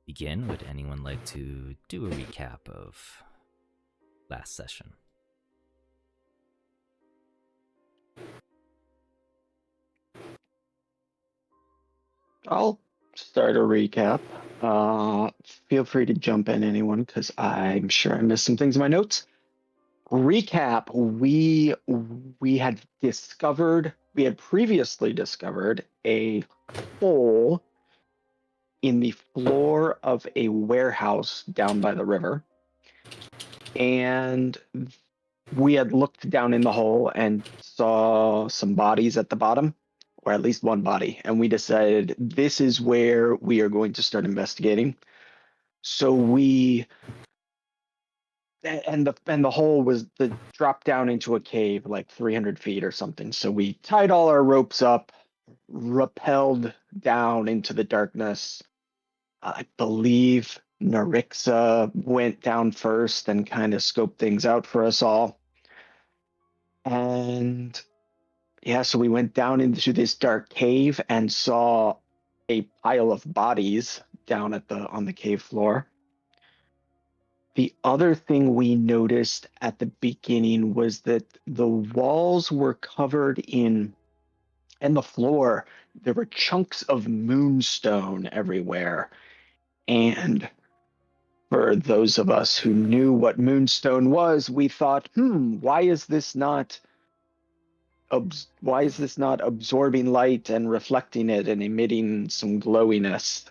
begin, would anyone like to do a recap of last session? I'll start a recap. Feel free to jump in, anyone, because I'm sure I missed some things in my notes. Recap: we had previously discovered a hole in the floor of a warehouse down by the river, and we had looked down in the hole and saw some bodies at the bottom, or at least one body, and we decided this is where we are going to start investigating. So we and the hole was the drop down into a cave like 300 feet or something. So we tied all our ropes up, rappelled down into the darkness. I believe Narixa went down first and kind of scoped things out for us all. And yeah, so we went down into this dark cave and saw a pile of bodies down on the cave floor. The other thing we noticed at the beginning was that the walls were covered in, and the floor, there were chunks of moonstone everywhere. And for those of us who knew what moonstone was, we thought, why is this not absorbing light and reflecting it and emitting some glowiness?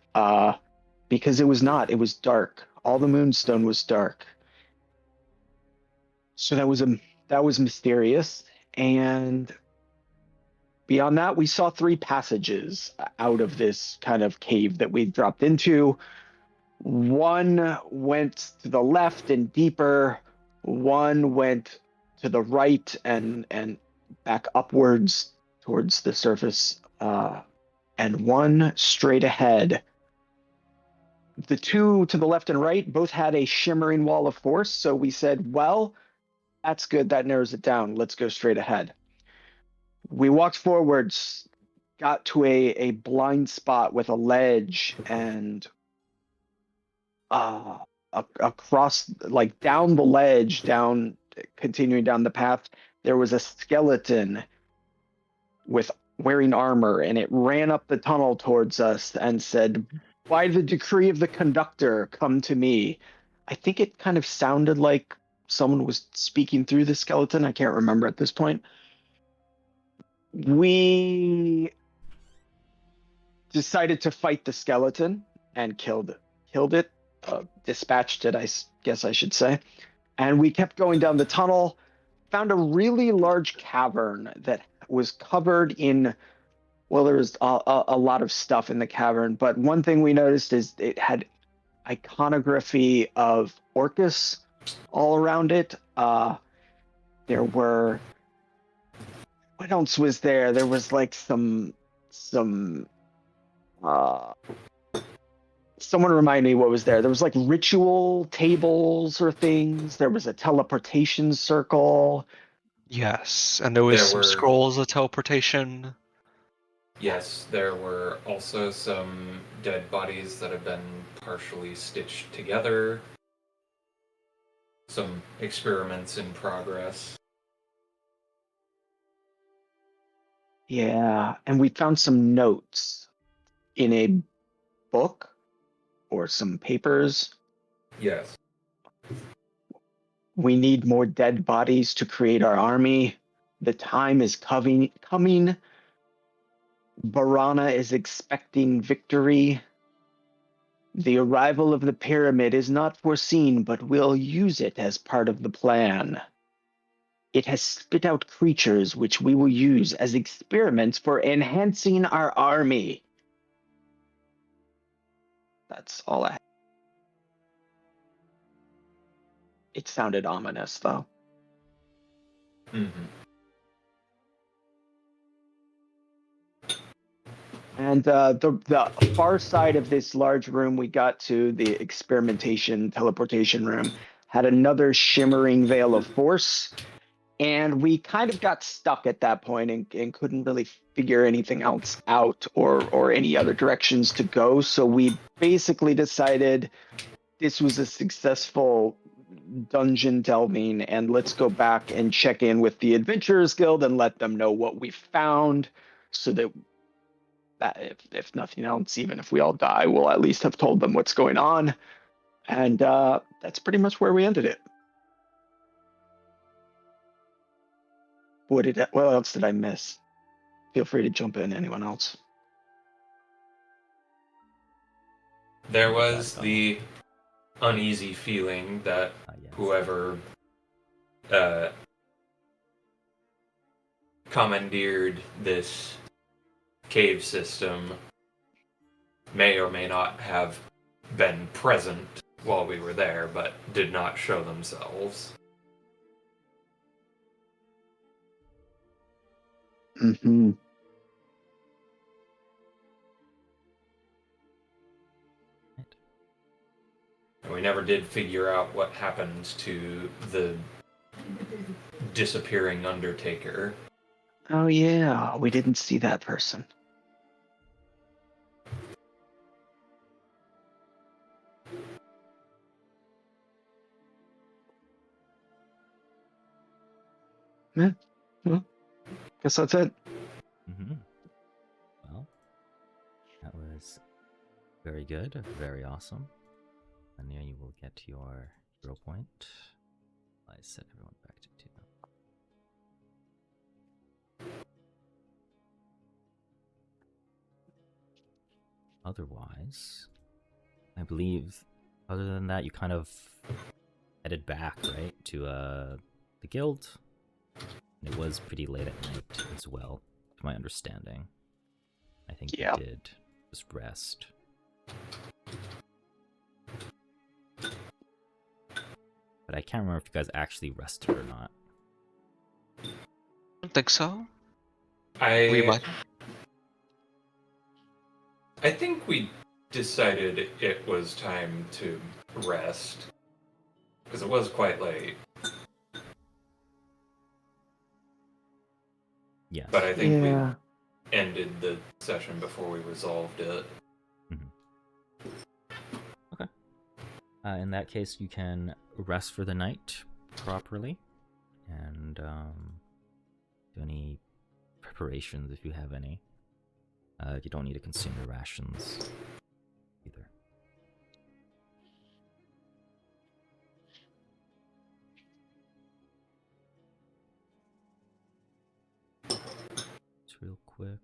Because it was not. It was dark. All the moonstone was dark. So that was mysterious. And beyond that, we saw 3 passages out of this kind of cave that we dropped into. One went to the left and deeper. One went to the right and back upwards towards the surface, and one straight ahead. The 2 to the left and right both had a shimmering wall of force, so we said, well, that's good, that narrows it down. Let's go straight ahead. We walked forwards, got to a blind spot with a ledge, and across, like down the ledge, continuing down the path, there was a skeleton wearing armor, and it ran up the tunnel towards us and said, "By the decree of the conductor, come to me." I think it kind of sounded like someone was speaking through the skeleton. I can't remember at this point. We decided to fight the skeleton and killed it, dispatched it, I guess I should say. And we kept going down the tunnel, found a really large cavern that was covered in, well, there was a lot of stuff in the cavern, but one thing we noticed is it had iconography of Orcus all around it. There were, what else was there? There was like some someone remind me what was there. There was like ritual tables or things. There was a teleportation circle. Yes, and there was some scrolls of teleportation. Yes, there were also some dead bodies that have been partially stitched together. Some experiments in progress. Yeah, and we found some notes in a book or some papers. Yes. We need more dead bodies to create our army. The time is coming. Barana is expecting victory. The arrival of the pyramid is not foreseen, but we'll use it as part of the plan. It has spit out creatures which we will use as experiments for enhancing our army. That's all I have. It sounded ominous, though. Mm-hmm. And the far side of this large room we got to, the experimentation teleportation room, had another shimmering veil of force. And we kind of got stuck at that point and couldn't really figure anything else out or any other directions to go. So we basically decided this was a successful dungeon delving, and let's go back and check in with the Adventurers Guild and let them know what we found, so that if nothing else, even if we all die, we'll at least have told them what's going on. And that's pretty much where we ended it. What else did I miss? Feel free to jump in, anyone else. There was the uneasy feeling that Yes. whoever commandeered this cave system may or may not have been present while we were there, but did not show themselves. Mm-hmm. And we never did figure out what happened to the disappearing Undertaker. Oh yeah, we didn't see that person. Yeah, well, guess that's it. Mm-hmm. Well, that was very good, very awesome. And now you will get your hero point. I set everyone back to 2. Otherwise, I believe, other than that, you kind of headed back, right, to the guild. And it was pretty late at night as well, to my understanding. I think you did just rest. But I can't remember if you guys actually rested or not. I don't think so. I think we decided it was time to rest, because it was quite late. Yes. But I think we ended the session before we resolved it. Mm-hmm. Okay. In that case, you can rest for the night properly, and do any preparations if you have any. You don't need to consume your rations either. Just real quick.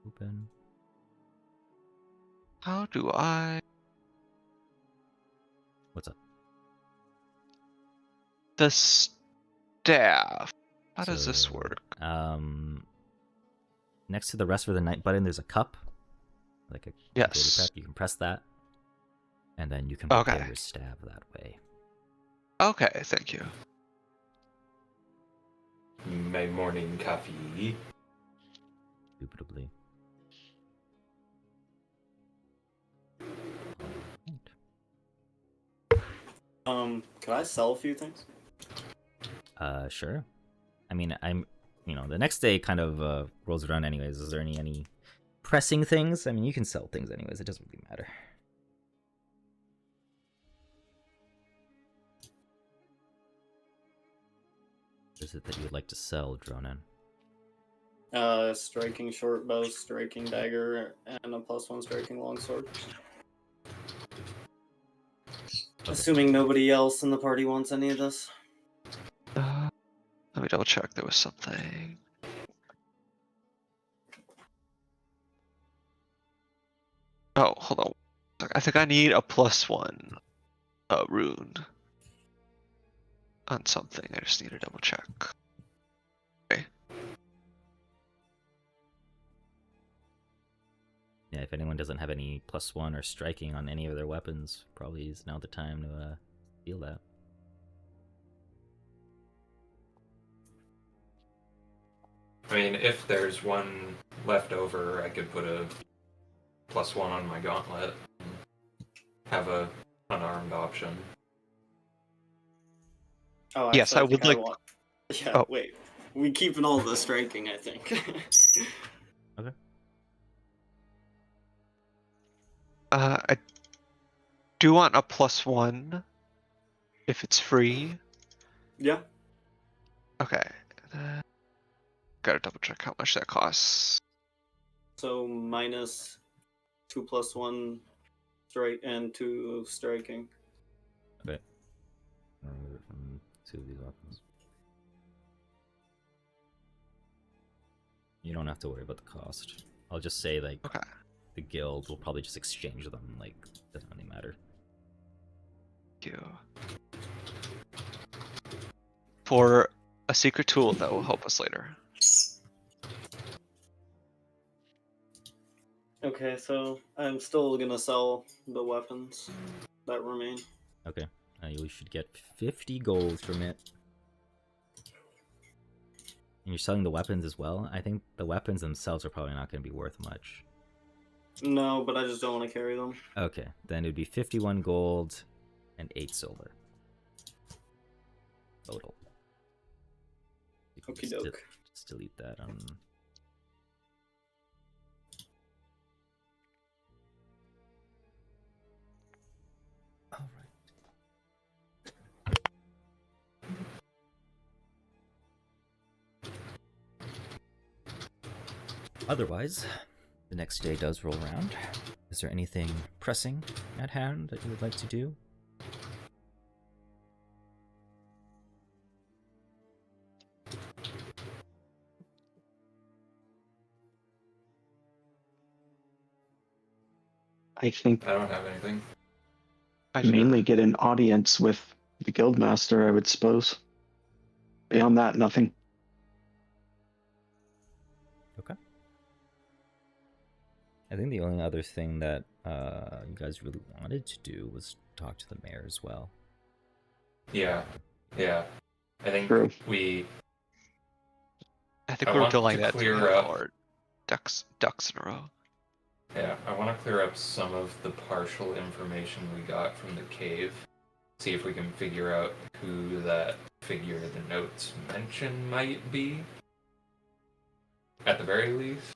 Open. How do I... What's up? The staff. How does this work? Next to the rest for the night button, there's a cup, like a daily prep. You can press that, and then you can prepare your stab that way. Okay, thank you. My morning coffee. Indubitably. Can I sell a few things? Sure. I mean, the next day kind of rolls around anyways. Is there any pressing things? I mean, you can sell things anyways. It doesn't really matter. What is it that you would like to sell, Dronin? Striking short bow, striking dagger, and a +1 striking longsword. Okay. Assuming nobody else in the party wants any of this. Let me double check. There was something. Oh, hold on. I think I need a +1 rune on something. I just need to double check. Okay. Yeah, if anyone doesn't have any +1 or striking on any of their weapons, probably is now the time to steal that. I mean, if there's one left over, I could put a +1 on my gauntlet and have a unarmed option. Oh, Yes, actually, I I think would I like. want. Yeah, Oh. wait. We keeping all the striking, I think. Okay. I do want a +1 if it's free. Yeah. Okay. Gotta double check how much that costs. So minus 2+1 strike and 2 striking. Okay. Remove it from 2 of these weapons. You don't have to worry about the cost. I'll just say, like, Okay. the guild will probably just exchange them. Like, doesn't really matter. Thank you. For a secret tool that will help us later. Okay, so I'm still gonna sell the weapons that remain. Okay. You should get 50 gold from it. And you're selling the weapons as well? I think the weapons themselves are probably not going to be worth much. No, but I just don't want to carry them. Okay, then it would be 51 gold and 8 silver. Total. You can Okie doke. just delete that. Alright. Otherwise, the next day does roll around. Is there anything pressing at hand that you would like to do? I think I don't have anything. I do. mainly get an audience with the guildmaster, I would suppose. Beyond that, nothing. Okay. I think the only other thing that you guys really wanted to do was talk to the mayor as well. Yeah. I think True. I think I we were want delaying to that to clear have up- our ducks in a row. Yeah, I want to clear up some of the partial information we got from the cave. See if we can figure out who that figure the notes mention might be. At the very least.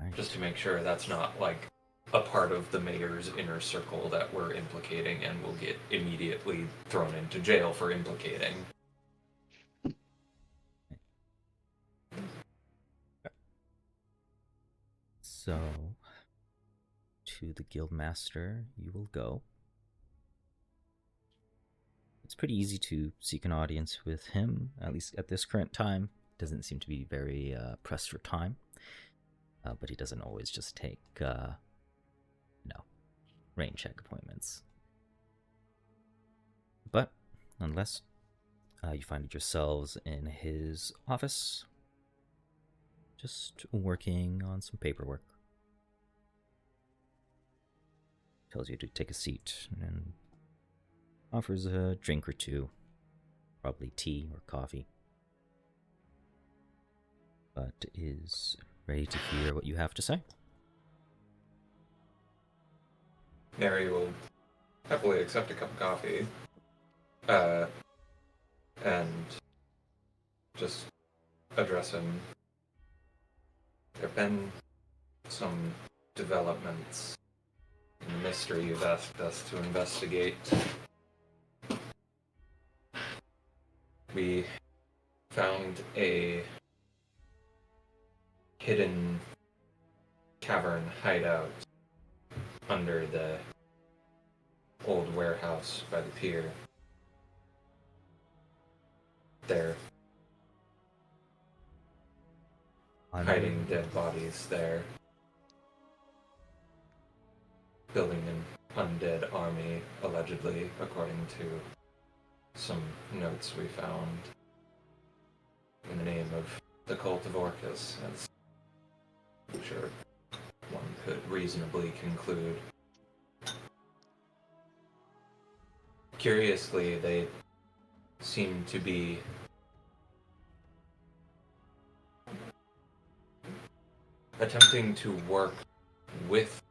Alright. Just to make sure that's not like a part of the mayor's inner circle that we're implicating and will get immediately thrown into jail for implicating. So, to the guildmaster you will go. It's pretty easy to seek an audience with him, at least at this current time. Doesn't seem to be very pressed for time, but he doesn't always just take, rain check appointments. But, unless you find yourselves in his office, just working on some paperwork. Tells you to take a seat and offers a drink or two, probably tea or coffee, but is ready to hear what you have to say. Mary will happily accept a cup of coffee. And just address him. There have been some developments in the mystery you've asked us to investigate. We found a hidden cavern hideout under the old warehouse by the pier. They're hiding dead bodies there. Building an undead army, allegedly, according to some notes we found in the name of the cult of Orcus, as I'm sure one could reasonably conclude. curiously, they seem to be attempting to work with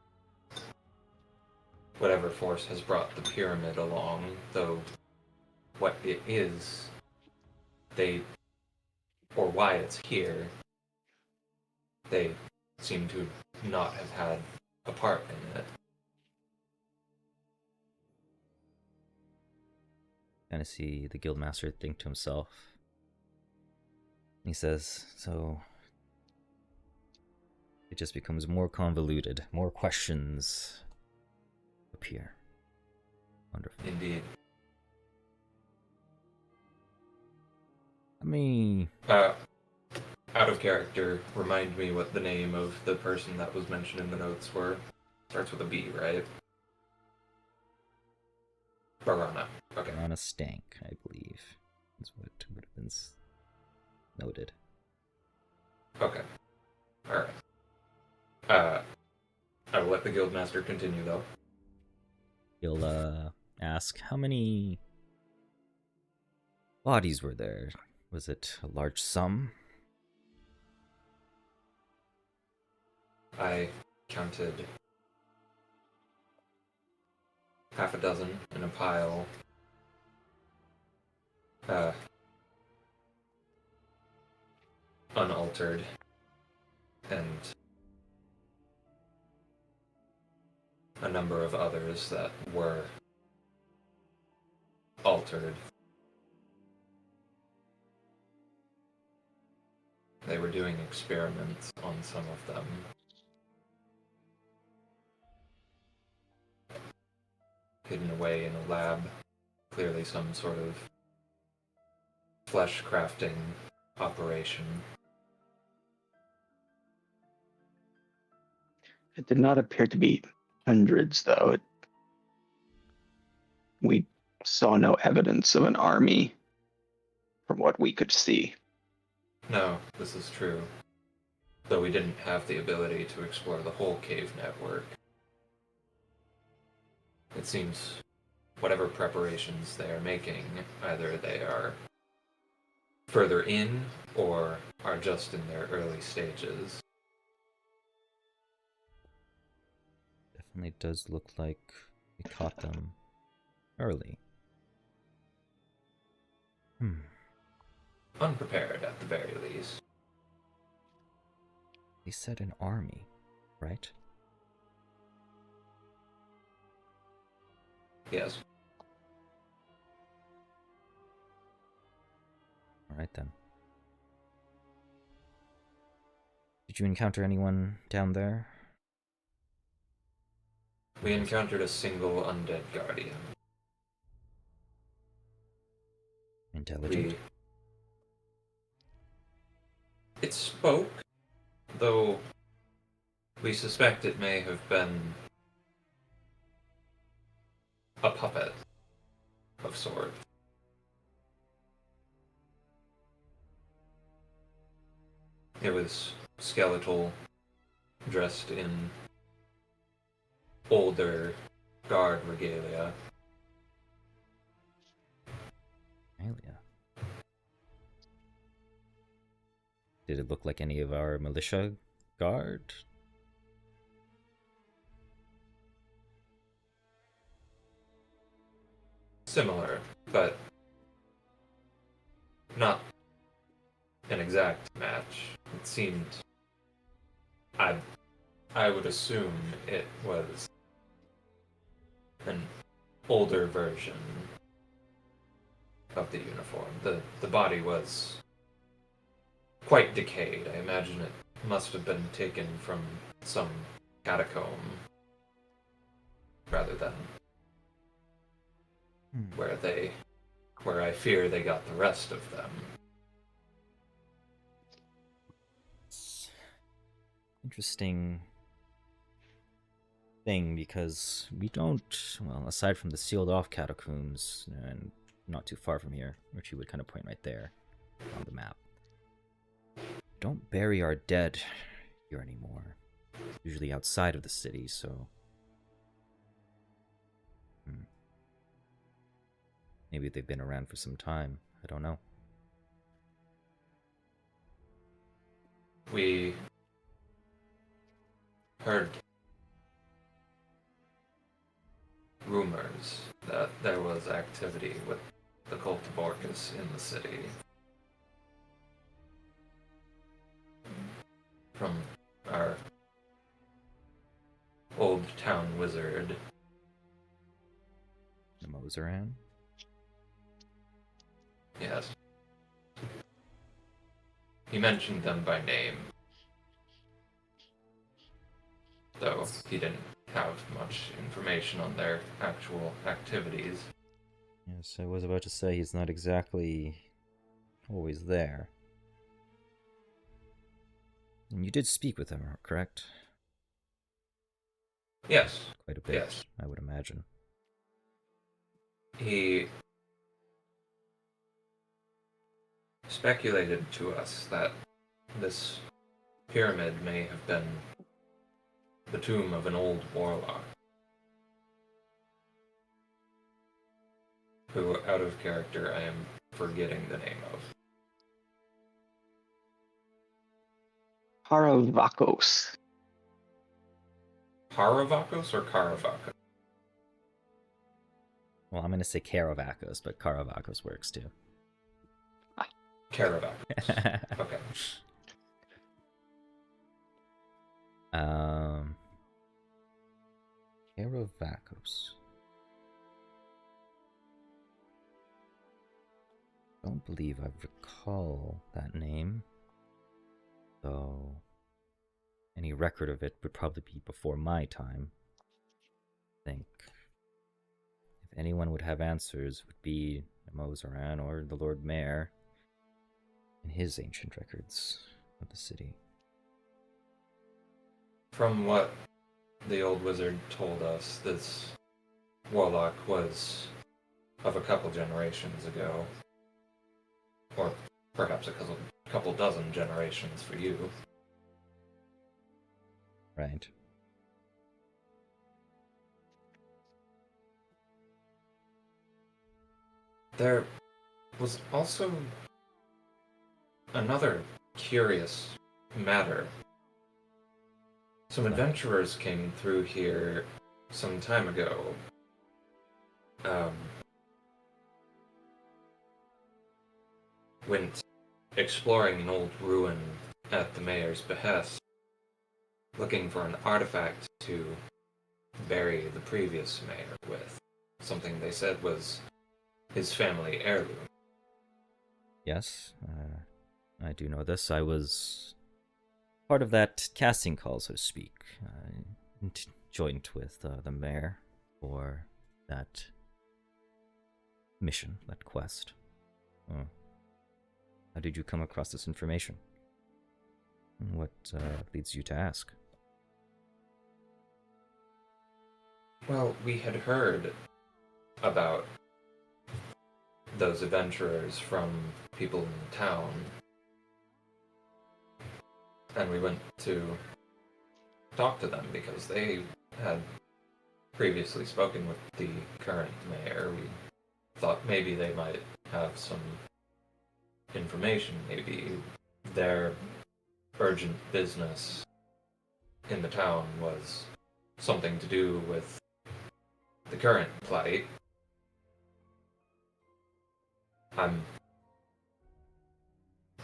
whatever force has brought the pyramid along, though what it is, or why it's here, they seem to not have had a part in it. Kind of see the guildmaster think to himself. He says, so it just becomes more convoluted, more questions appear. Wonderful. Indeed. I mean, Out of character, remind me what the name of the person that was mentioned in the notes were. Starts with a B, right? Barana. Okay. on a stank, I believe, is what would have been noted. Okay. Alright. I will let the guildmaster continue, though. He'll ask, how many bodies were there? Was it a large sum? I counted half a dozen in a pile. Unaltered. And a number of others that were altered. They were doing experiments on some of them. Hidden away in a lab. Clearly some sort of flesh crafting operation. It did not appear to be hundreds, though. We saw no evidence of an army from what we could see. No, this is true. Though we didn't have the ability to explore the whole cave network. It seems whatever preparations they are making, either they are further in or are just in their early stages. Definitely does look like we caught them early. Unprepared at the very least. They said an army, right? Yes. Alright then. Did you encounter anyone down there? We encountered a single undead guardian. Intelligent? It spoke, though we suspect it may have been a puppet of sorts. It was skeletal, dressed in older guard regalia. Regalia. Did it look like any of our militia guard? Similar, but not an exact match. It seemed... I would assume it was an older version of the uniform. The body was quite decayed. I imagine it must have been taken from some catacomb rather than where I fear they got the rest of them. Interesting thing, because we don't, well, aside from the sealed off catacombs, and not too far from here, which you would kind of point right there on the map, don't bury our dead here anymore. Usually outside of the city, so... Maybe they've been around for some time. I don't know. We heard rumors that there was activity with the cult of Orcus in the city. From our old town wizard. The Moseran? Yes. He mentioned them by name, though he didn't have much information on their actual activities. Yes, I was about to say he's not exactly always there. And you did speak with him, correct? Yes, Quite a bit, Yes. I would imagine. he speculated to us that this pyramid may have been the tomb of an old warlock who, out of character, I am forgetting the name of. Paravakos. Paravakos or Karavakos? Well, I'm going to say Karavakos, but Karavakos works too. Karavakos. Okay. Karavakos. Don't believe I recall that name, though any record of it would probably be before my time. I think if anyone would have answers, it would be Moseran or the Lord Mayor in his ancient records of the city. From what the old wizard told us, this warlock was of a couple generations ago. Or perhaps a couple dozen generations for you. Right. There was also another curious matter. Some adventurers came through here some time ago. Went exploring an old ruin at the mayor's behest, looking for an artifact to bury the previous mayor with. Something they said was his family heirloom. Yes, I do know this. I was part of that casting call, so to speak, joint with the mayor for that mission, that quest. How did you come across this information? What leads you to ask? Well, we had heard about those adventurers from people in the town, and we went to talk to them because they had previously spoken with the current mayor. We thought maybe they might have some information, maybe their urgent business in the town was something to do with the current plight. I'm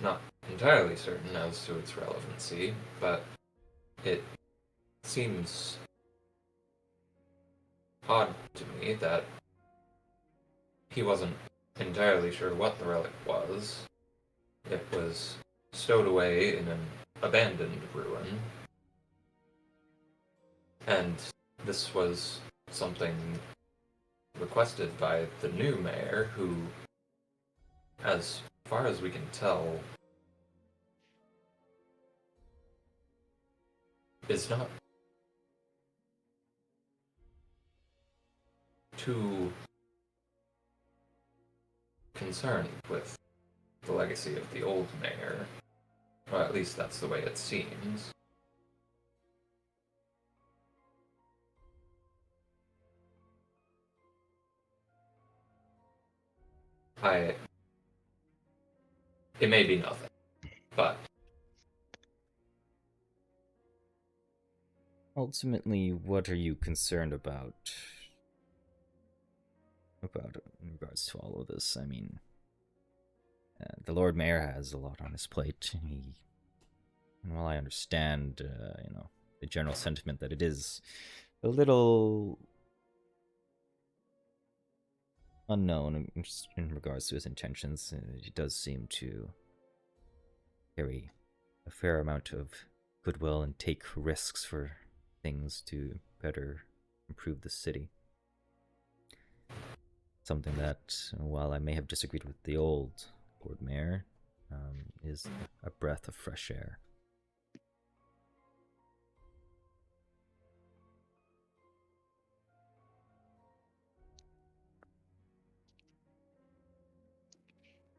not entirely certain as to its relevancy, but it seems odd to me that he wasn't entirely sure what the relic was. It was stowed away in an abandoned ruin, and this was something requested by the new mayor, who, as far as we can tell, is not too concerned with the legacy of the old mayor. Or at least that's the way it seems. It may be nothing, but Ultimately, what are you concerned about? In regards to all of this? I mean, the Lord Mayor has a lot on his plate. And while I understand, the general sentiment that it is a little unknown in regards to his intentions, he does seem to carry a fair amount of goodwill and take risks for things to better improve the city. Something that, while I may have disagreed with the old Lord Mayor, is a breath of fresh air.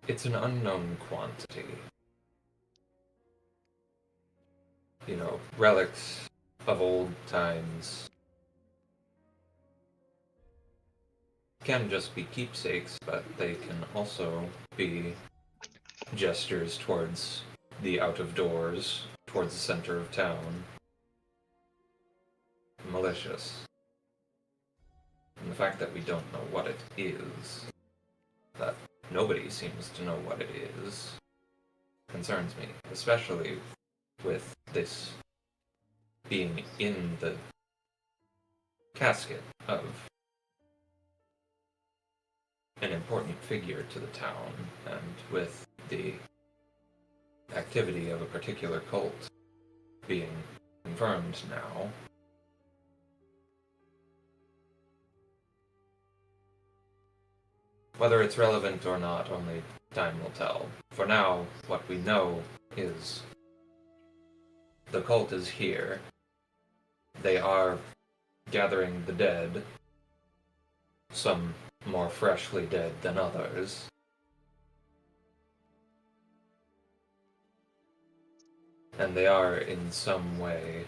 it's an unknown quantity. Relics of old times can just be keepsakes, but they can also be gestures towards the out of doors, towards the center of town. Malicious. And the fact that we don't know what it is, that nobody seems to know what it is, concerns me, especially with this being in the casket of an important figure to the town, and with the activity of a particular cult being confirmed now. Whether it's relevant or not, only time will tell. For now, what we know is the cult is here. They are gathering the dead, some more freshly dead than others. And they are in some way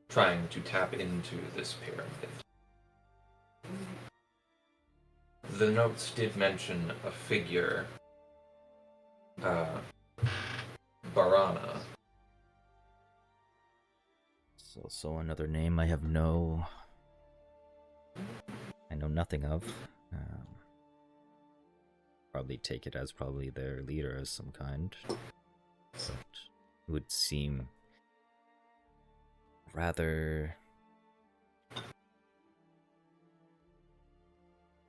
trying to tap into this pyramid. The notes did mention a figure, Barana. It's also another name I know nothing of. Probably take it as probably their leader of some kind. But it would seem rather,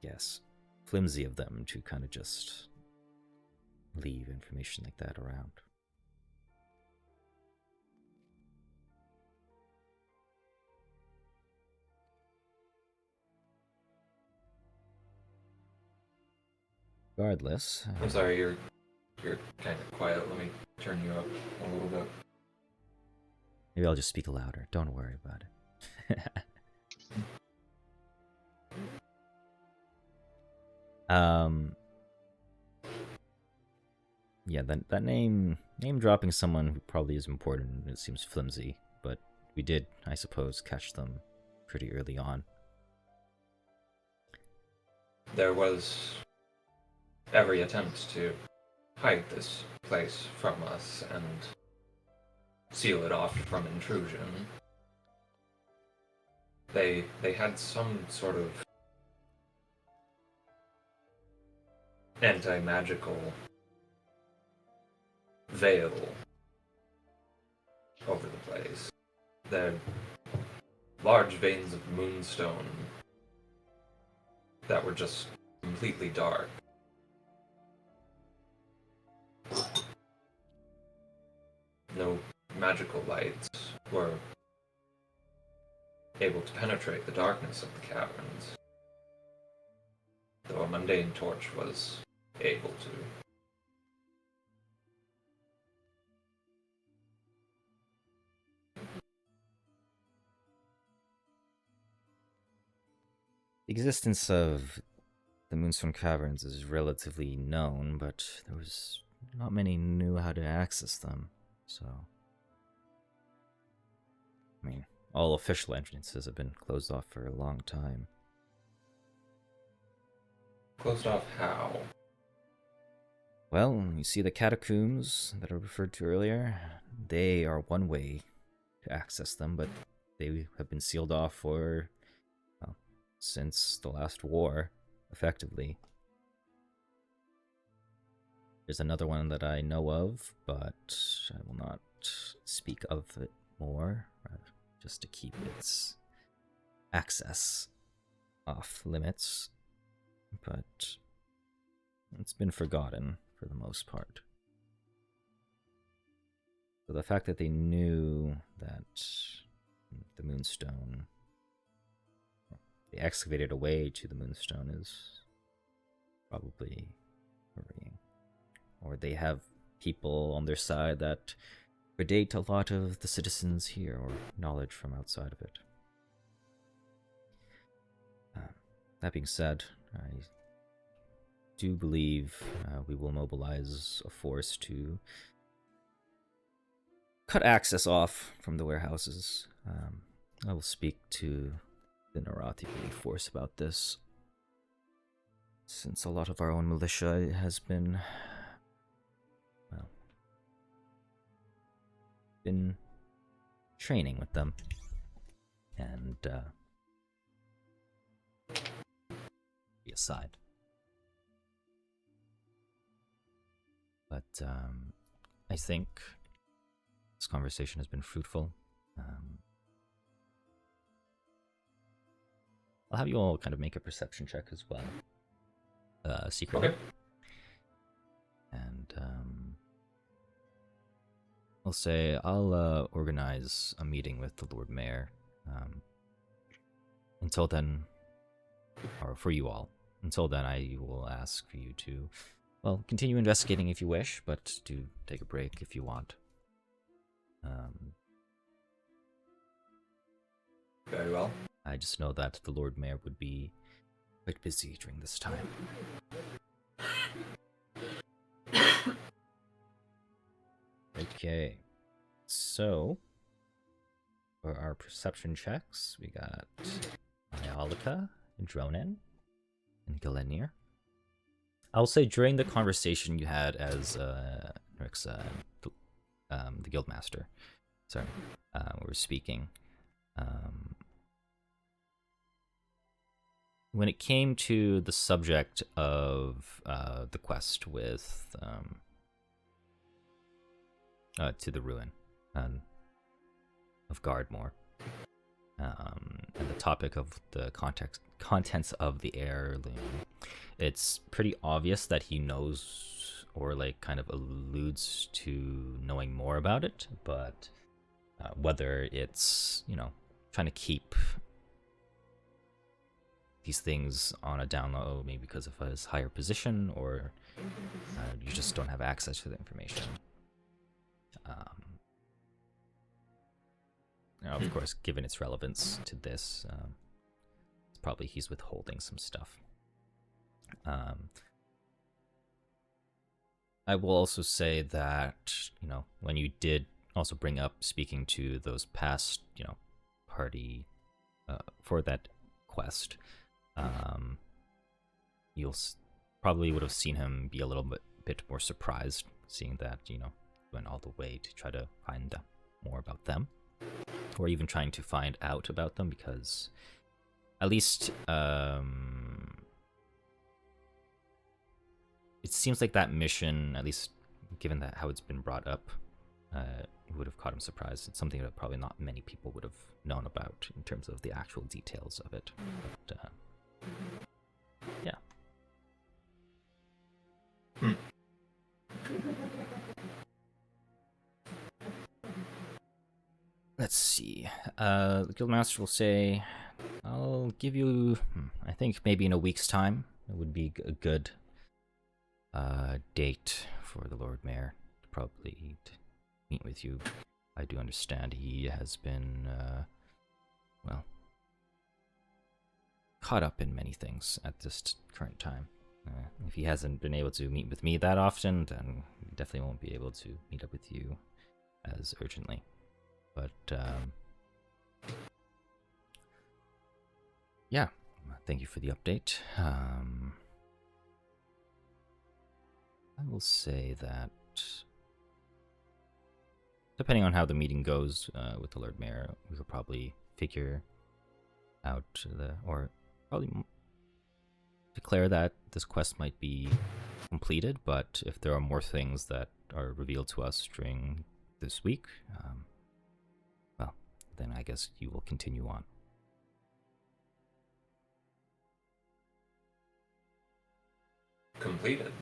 yes, flimsy of them to kind of just leave information like that around. Regardless, I'm sorry, you're kind of quiet. Let me turn you up a little bit. maybe I'll just speak louder. Don't worry about it. Yeah, that name dropping someone who probably is important, it seems flimsy, but we did, I suppose, catch them pretty early on. There was every attempt to hide this place from us and seal it off from intrusion. They had some sort of anti-magical veil over the place. They're large veins of moonstone that were just completely dark. No magical lights were able to penetrate the darkness of the caverns, though a mundane torch was able to. The existence of the Moonstone Caverns is relatively known, but there was not many knew how to access them, so... I mean, all official entrances have been closed off for a long time. Closed off how? Well, you see the catacombs that I referred to earlier? They are one way to access them, but they have been sealed off for, well, since the last war, effectively. There's another one that I know of, but I will not speak of it more, just to keep its access off limits. But it's been forgotten for the most part. So the fact that they knew that the Moonstone, they excavated a way to the Moonstone, is probably worrying. Or they have people on their side that predate a lot of the citizens here, or knowledge from outside of it. That being said, I do believe we will mobilize a force to cut access off from the warehouses. I will speak to the Narati force about this, since a lot of our own militia has been, well, been training with them, and be aside. But I think this conversation has been fruitful. I'll have you all kind of make a perception check as well, secretly. Okay. And I'll say I'll organize a meeting with the Lord Mayor. Until then, or for you all. Until then, I will ask for you to, well, continue investigating if you wish, but do take a break if you want. Very well. I just know that the Lord Mayor would be quite busy during this time. Okay, so for our perception checks, we got Iolika, Dronen, and Galenir. I'll say during the conversation you had as Nrix, the Guildmaster, sorry, we were speaking. When it came to the subject of the quest with to the ruin of Gardmore, and the topic of the contents of the heirloom, it's pretty obvious that he knows, or like kind of alludes to knowing more about it, but whether it's, you know, trying to keep these things on a down low, maybe because of his higher position, or you just don't have access to the information. Now, of course, given its relevance to this, it's probably he's withholding some stuff. I will also say that, you know, when you did also bring up speaking to those past, you know, party for that quest, you'll probably would have seen him be a little bit more surprised, seeing that, you know, went all the way to try to find more about them, or even trying to find out about them, because at least it seems like that mission, at least given that how it's been brought up, would have caught him surprised. It's something that probably not many people would have known about in terms of the actual details of it. But yeah. Let's see. The Guildmaster will say, I'll give you, I think maybe in a week's time, it would be a good date for the Lord Mayor to probably meet with you. I do understand he has been, well, caught up in many things at this current time. If he hasn't been able to meet with me that often, then he definitely won't be able to meet up with you as urgently. But, yeah, thank you for the update. I will say that, depending on how the meeting goes with the Lord Mayor, we could probably figure out or probably declare that this quest might be completed, but if there are more things that are revealed to us during this week, well, then I guess you will continue on. Completed.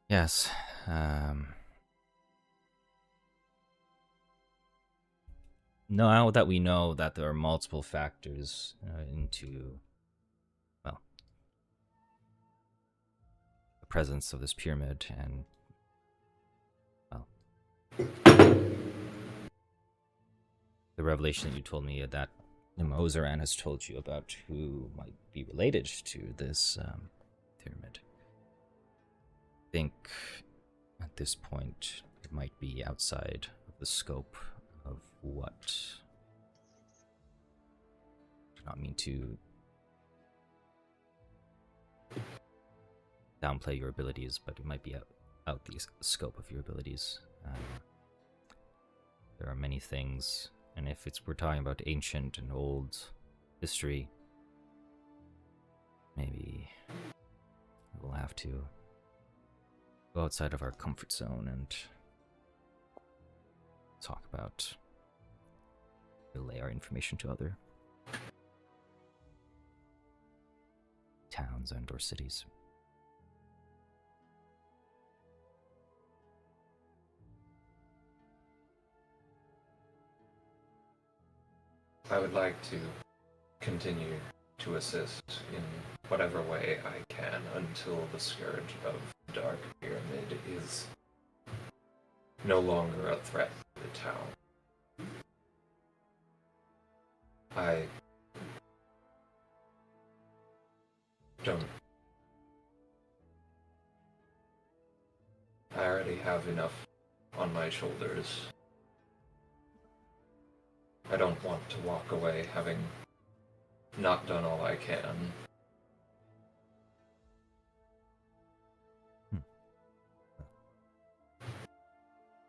Yes. Now that we know that there are multiple factors into, well, the presence of this pyramid and, well, the revelation that you told me that Ozeran has told you about who might be related to this pyramid. I think at this point it might be outside of the scope of what. I do not mean to downplay your abilities, but it might be out the scope of your abilities. There are many things, and if we're talking about ancient and old history, maybe we'll have to go outside of our comfort zone and talk about, relay our information to other towns and or cities. I would like to continue to assist in whatever way I can until the scourge of the Dark Pyramid is no longer a threat to the town. I already have enough on my shoulders. I don't want to walk away having not done all I can.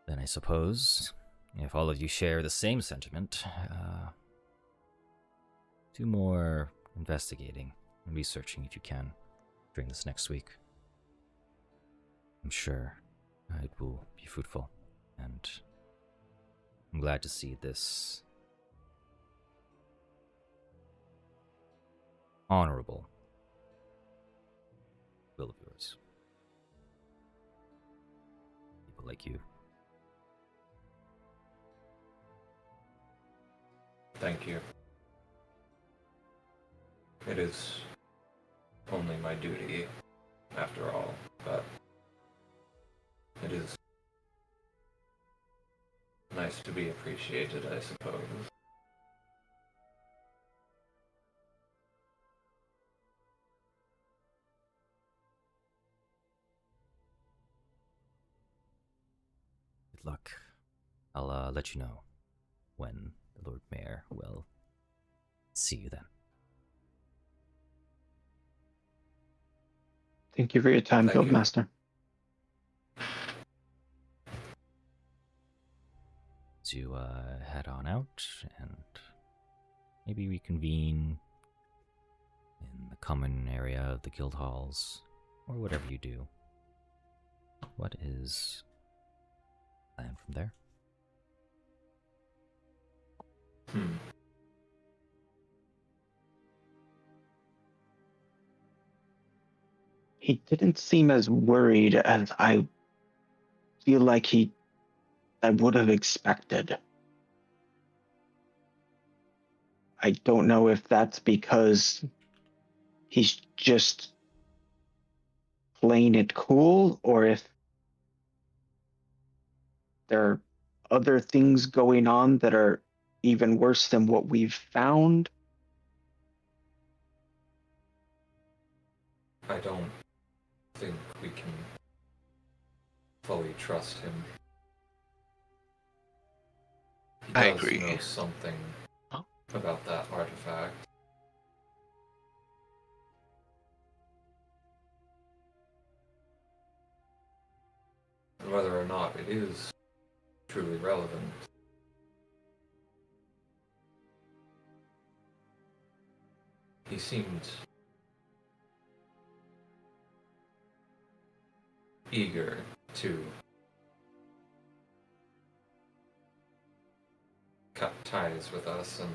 Then I suppose, if all of you share the same sentiment, do more investigating and researching if you can during this next week. I'm sure it will be fruitful, and I'm glad to see this honorable will of yours. People like you. Thank you. It is only my duty, after all, but it is nice to be appreciated, I suppose. Good luck. I'll let you know when the Lord Mayor will see you then. Thank you for your time, Thank you. Guildmaster. To head on out and maybe reconvene in the common area of the guild halls, or whatever you do. What is the plan from there? He didn't seem as worried as I feel like I would have expected. I don't know if that's because he's just playing it cool, or if there are other things going on that are even worse than what we've found. I don't think we can fully trust him. He I does agree. know something about that artifact. And whether or not it is truly relevant. He seemed eager to cut ties with us and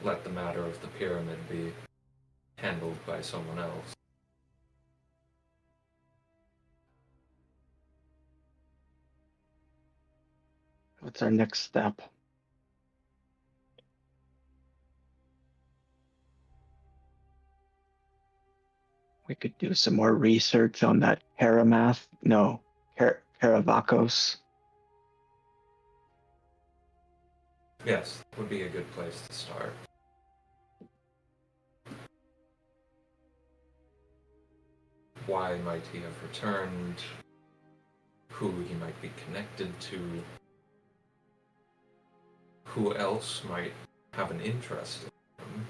let the matter of the pyramid be handled by someone else. What's our next step? We could do some more research on that Karavakos. Yes, would be a good place to start. Why might he have returned? Who he might be connected to? Who else might have an interest in him?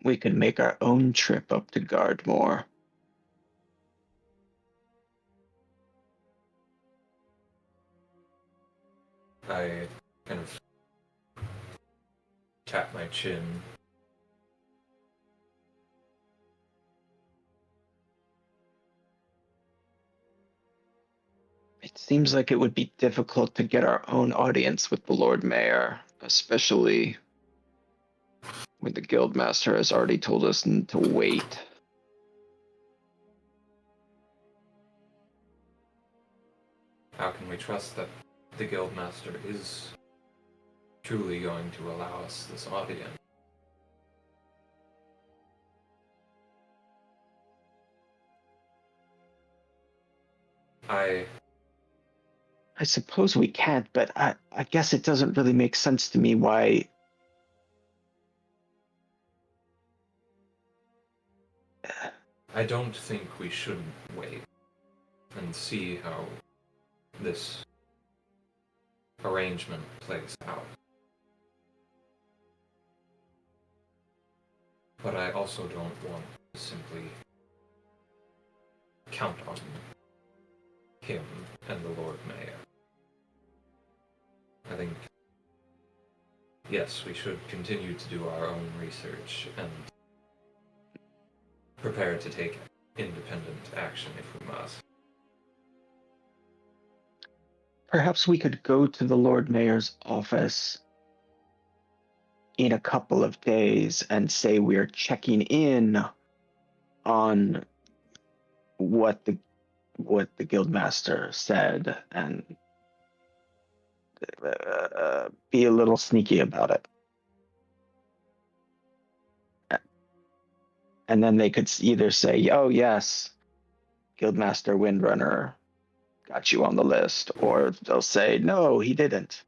We could make our own trip up to Gardmore. I kind of tap my chin. It seems like it would be difficult to get our own audience with the Lord Mayor, especially when the Guildmaster has already told us to wait. How can we trust that the Guildmaster is truly going to allow us this audience? I suppose we can't, but I guess it doesn't really make sense to me why. I don't think we should wait and see how this arrangement plays out. But I also don't want to simply count on him and the Lord Mayor. I think, yes, we should continue to do our own research and prepare to take independent action if we must. Perhaps we could go to the Lord Mayor's office in a couple of days and say we're checking in on what the Guildmaster said and be a little sneaky about it. And then they could either say, oh, yes, Guildmaster Windrunner got you on the list, or they'll say, no, he didn't.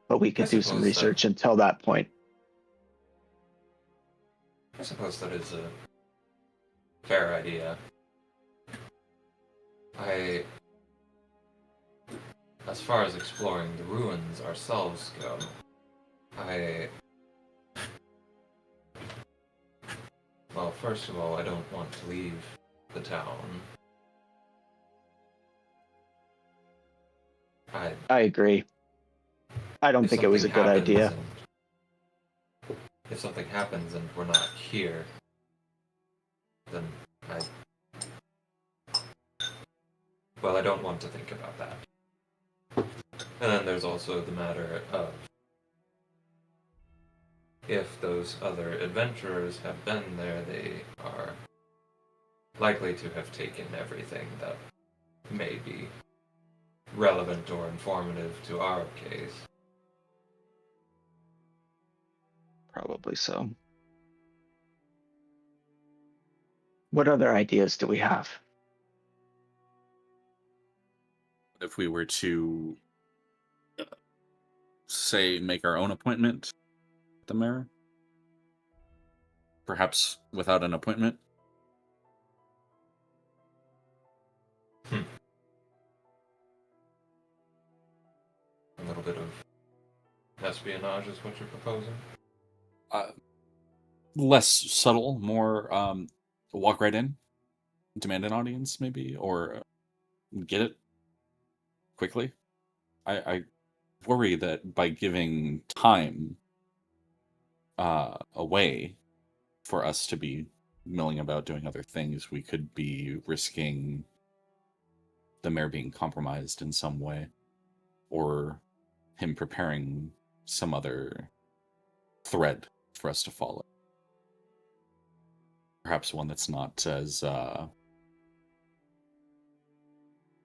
But we could do some research until that point. I suppose that is a fair idea. As far as exploring the ruins ourselves go, well, first of all, I don't want to leave the town. I agree. I don't think it was a good idea. If something happens and we're not here, then I don't want to think about that. And then there's also the matter of if those other adventurers have been there, they are likely to have taken everything that may be relevant or informative to our case. Probably so. What other ideas do we have? If we were to, say, make our own appointment with the mayor? Perhaps without an appointment? Espionage is what you're proposing? Less subtle, more walk right in, demand an audience, maybe, or get it quickly. I worry that by giving time away for us to be milling about doing other things, we could be risking the mayor being compromised in some way, or him preparing some other thread for us to follow. Perhaps one that's not as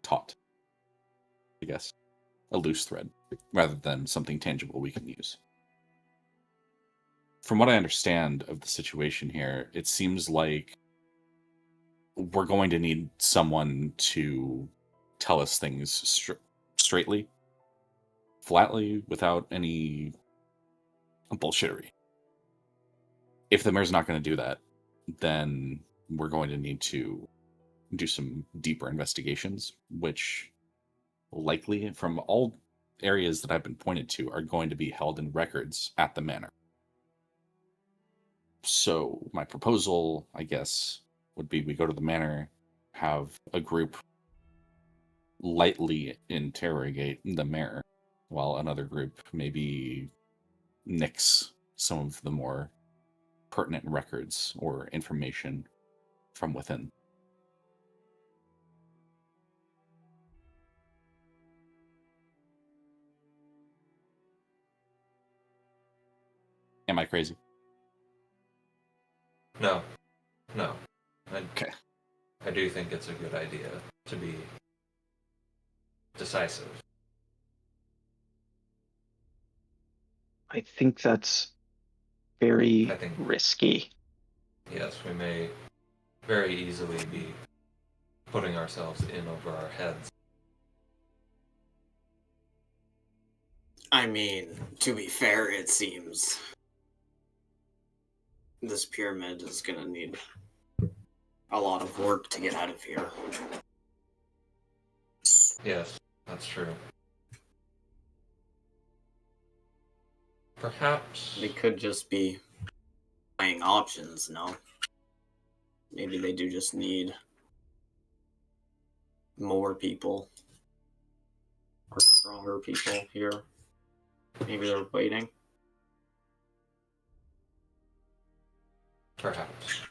taut, I guess. A loose thread, rather than something tangible we can use. From what I understand of the situation here, it seems like we're going to need someone to tell us things straightly, flatly, without any bullshittery. If the mayor's not going to do that, then we're going to need to do some deeper investigations, which likely, from all areas that I've been pointed to, are going to be held in records at the manor. So my proposal, I guess, would be we go to the manor, have a group lightly interrogate the mayor, while another group maybe nix some of the more pertinent records or information from within. Am I crazy? No. No. Okay. I do think it's a good idea to be decisive. I think that's very I think- risky. Yes, we may very easily be putting ourselves in over our heads. I mean, to be fair, it seems this pyramid is gonna need a lot of work to get out of here. Yes, that's true. Perhaps They could just be weighing options, no? Maybe they do just need more people or stronger people here. Maybe they're waiting. Perhaps.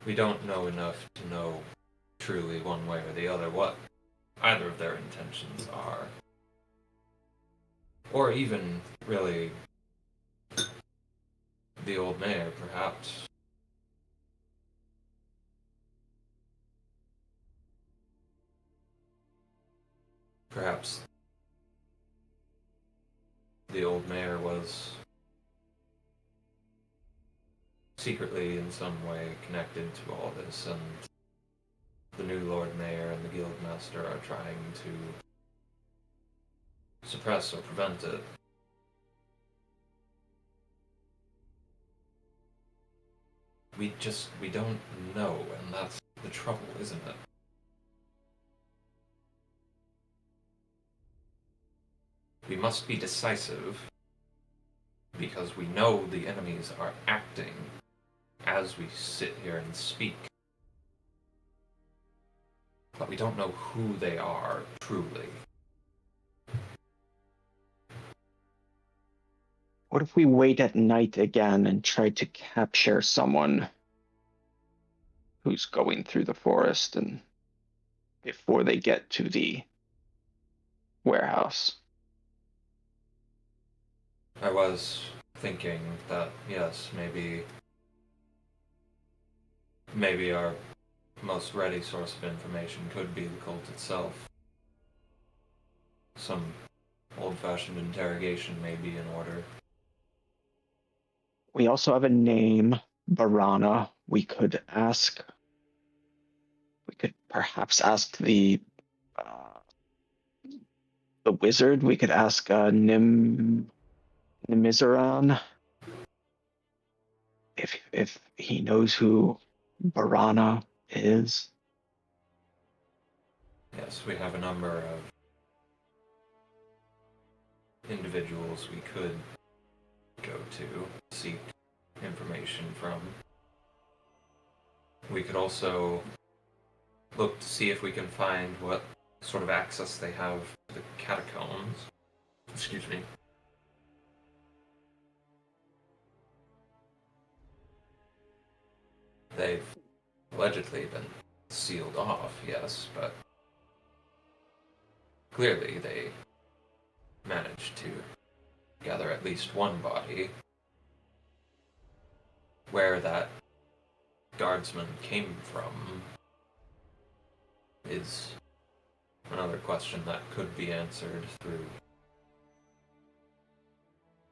We don't know enough to know truly one way or the other what either of their intentions are. Or even, really, the old mayor, perhaps. Perhaps the old mayor was secretly in some way connected to all this, and the new Lord Mayor and the Guildmaster are trying to suppress or prevent it. We don't know, and that's the trouble, isn't it? We must be decisive, because we know the enemies are acting as we sit here and speak. But we don't know who they are, truly. What if we wait at night again and try to capture someone who's going through the forest and before they get to the warehouse? I was thinking that, yes, maybe our most ready source of information could be the cult itself. Some old-fashioned interrogation may be in order. We also have a name, Barana. We could perhaps ask the wizard. We could ask Nimizaran if he knows who Barana is. Yes, we have a number of individuals we could go to, seek information from. We could also look to see if we can find what sort of access they have to the catacombs. Excuse me. They've allegedly been sealed off, yes, but clearly they managed to gather at least one body. Where that guardsman came from is another question that could be answered through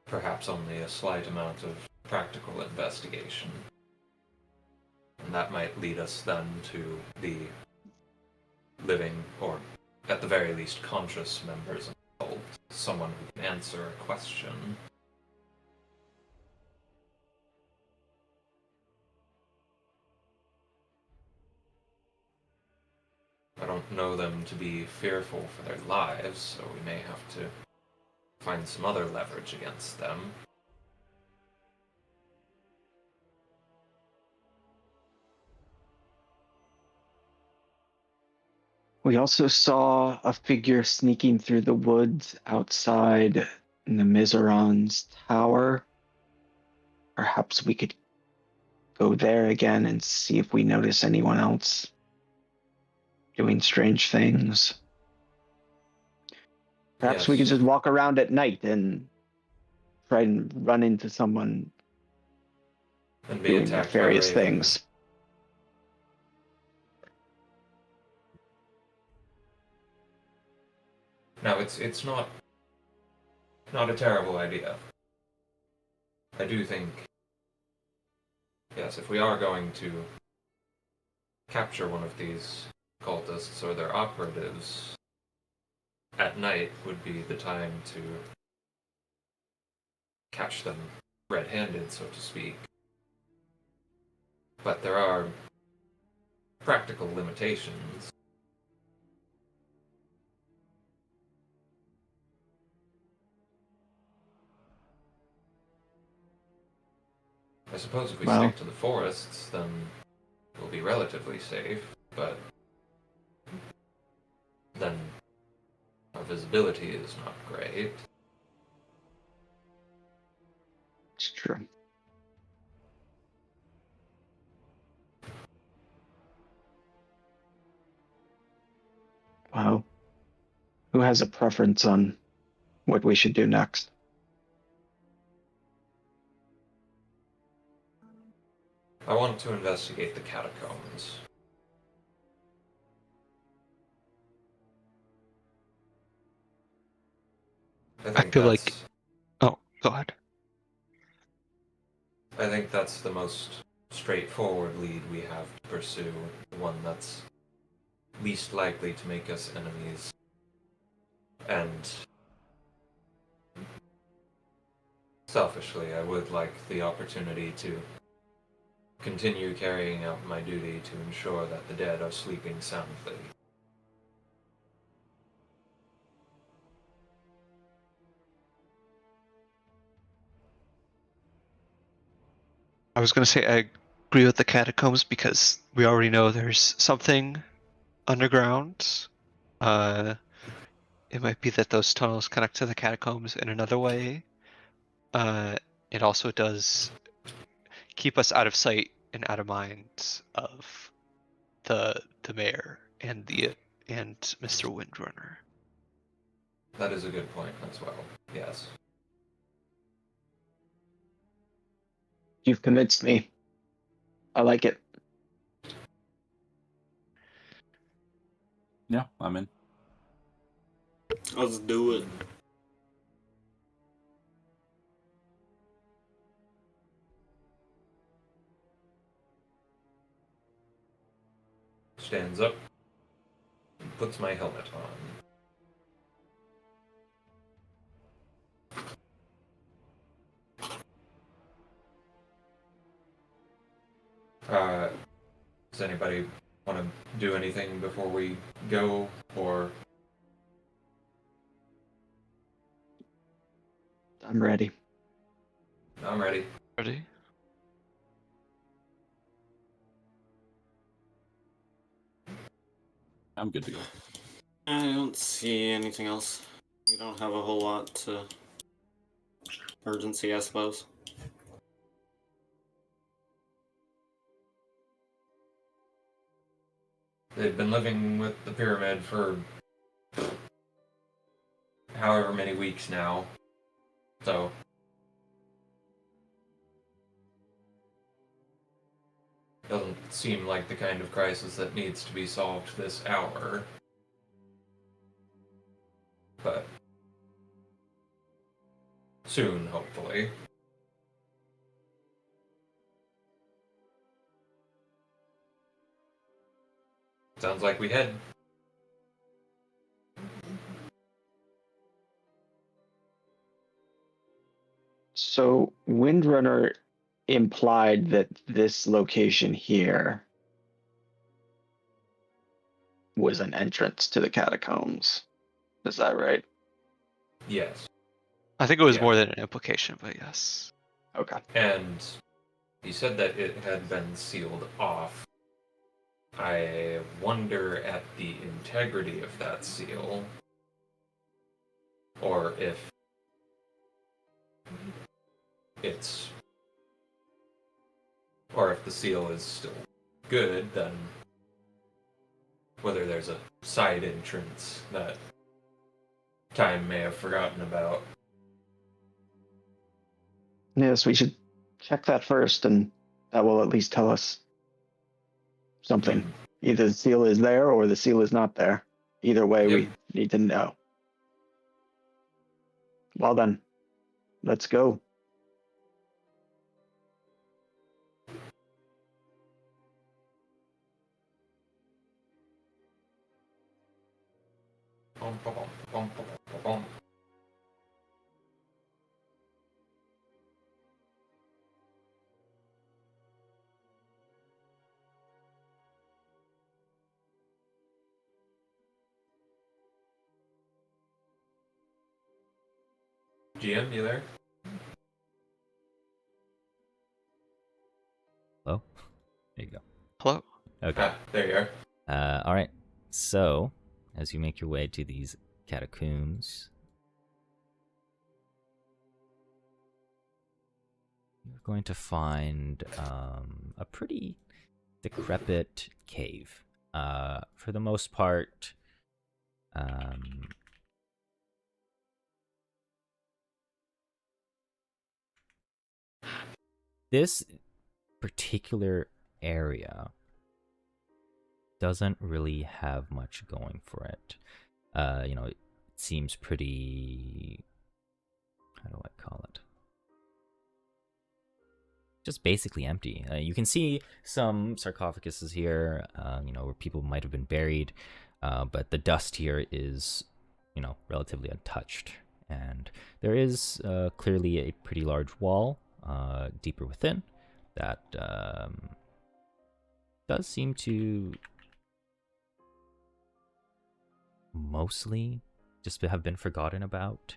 perhaps only a slight amount of practical investigation. And that might lead us then to the living, or at the very least conscious members of the cult, someone who can answer a question. I don't know them to be fearful for their lives, so we may have to find some other leverage against them. We also saw a figure sneaking through the woods outside the Miseron's tower. Perhaps we could go there again and see if we notice anyone else doing strange things. Perhaps we could Yes. just walk around at night and try and run into someone And be doing attacked by nefarious ravens. things. Now, it's not a terrible idea. I do think, yes, if we are going to capture one of these cultists or their operatives, at night would be the time to catch them red-handed, so to speak. But there are practical limitations. I suppose if we Well, stick to the forests, then we'll be relatively safe, but then our visibility is not great. it's true. Well, who has a preference on what we should do next? I want to investigate the catacombs. I feel like. that's Oh, go ahead. I think that's the most straightforward lead we have to pursue, the one that's least likely to make us enemies. And selfishly, I would like the opportunity to continue carrying out my duty to ensure that the dead are sleeping soundly. I was going to say I agree with the catacombs because we already know there's something underground. It might be that those tunnels connect to the catacombs in another way. It also does keep us out of sight and out of mind of the mayor and Mr. Windrunner. That is a good point as well, yes. You've convinced me. I like it. Yeah, I'm in. Let's do it. Stands up, and puts my helmet on. Does anybody want to do anything before we go, or I'm ready. I'm ready. Ready? I'm good to go. I don't see anything else. We don't have a whole lot to urgency, I suppose. They've been living with the pyramid for however many weeks now. So doesn't seem like the kind of crisis that needs to be solved this hour. But soon, hopefully. Sounds like we head. So Windrunner implied that this location here was an entrance to the catacombs. Is that right? Yes. I think it was Yeah. more than an implication, but yes. Okay. And he said that it had been sealed off. I wonder at the integrity of that seal. Or if it's... Or if the seal is still good, then whether there's a side entrance that time may have forgotten about. Yes, we should check that first, and that will at least tell us something. Either the seal is there or the seal is not there. Either way, Yep. we need to know. Well then, let's go. Bum, bum, bum, bum, bum, bum. GM, you there? Hello? There you go. Hello? Okay. Ah, there you are. All right. So, as you make your way to these catacombs, you're going to find a pretty decrepit cave. For the most part, this particular area doesn't really have much going for it. It seems pretty, how do I call it? Just basically empty. You can see some sarcophaguses here, where people might have been buried, but the dust here is, relatively untouched. And there is clearly a pretty large wall deeper within that does seem to mostly just have been forgotten about.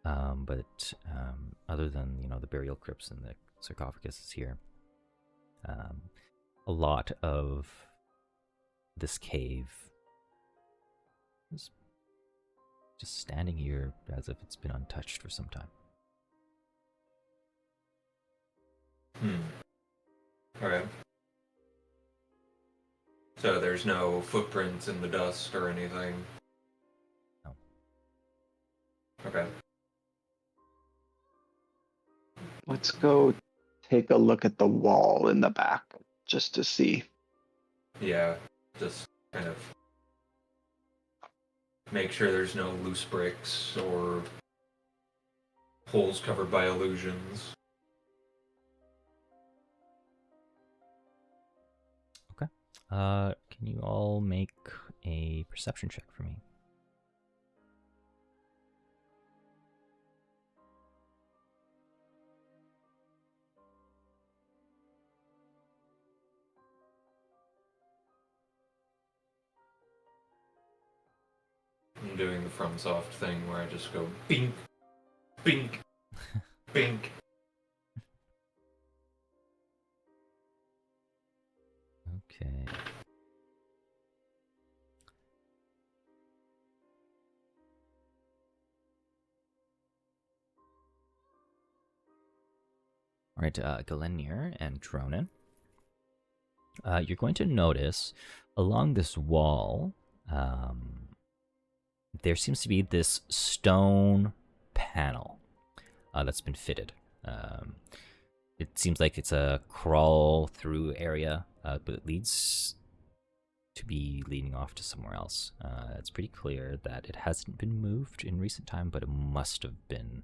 But other than, the burial crypts and the sarcophagus here, a lot of this cave is just standing here as if it's been untouched for some time. Okay. So there's no footprints in the dust or anything? No. Okay. Let's go take a look at the wall in the back just to see. Yeah, just kind of make sure there's no loose bricks or holes covered by illusions. Okay. Can you all make a perception check for me? I'm doing the FromSoft thing where I just go bink, bink. Bink. Okay. All right, Galenir and Dronin. You're going to notice along this wall, there seems to be this stone panel that's been fitted. It seems like it's a crawl through area, but it leads to be leading off to somewhere else. It's pretty clear that it hasn't been moved in recent time, but it must have been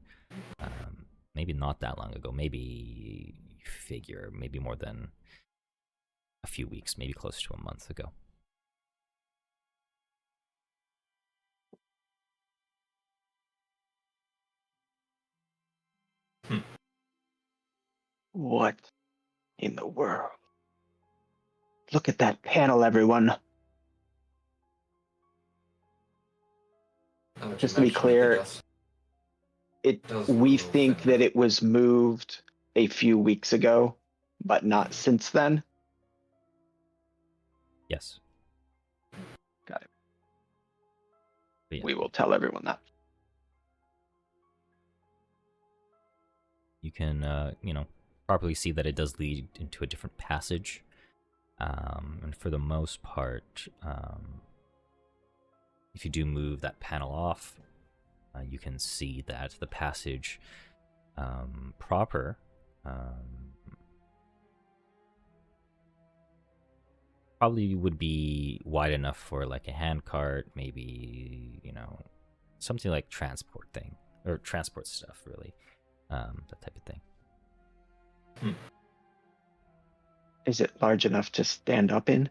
maybe not that long ago. Maybe you figure maybe more than a few weeks, maybe close to a month ago. What in the world? Look at that panel, everyone. Now that you Just to be mention clear, it does we move think that it was moved a few weeks ago, but not since then. Yes. Got it. But yeah, We will tell everyone that. you can, properly see that it does lead into a different passage. And for the most part, if you do move that panel off, you can see that the passage proper probably would be wide enough for like a handcart, maybe, something like transport thing, or transport stuff, really. That type of thing. Is it large enough to stand up in?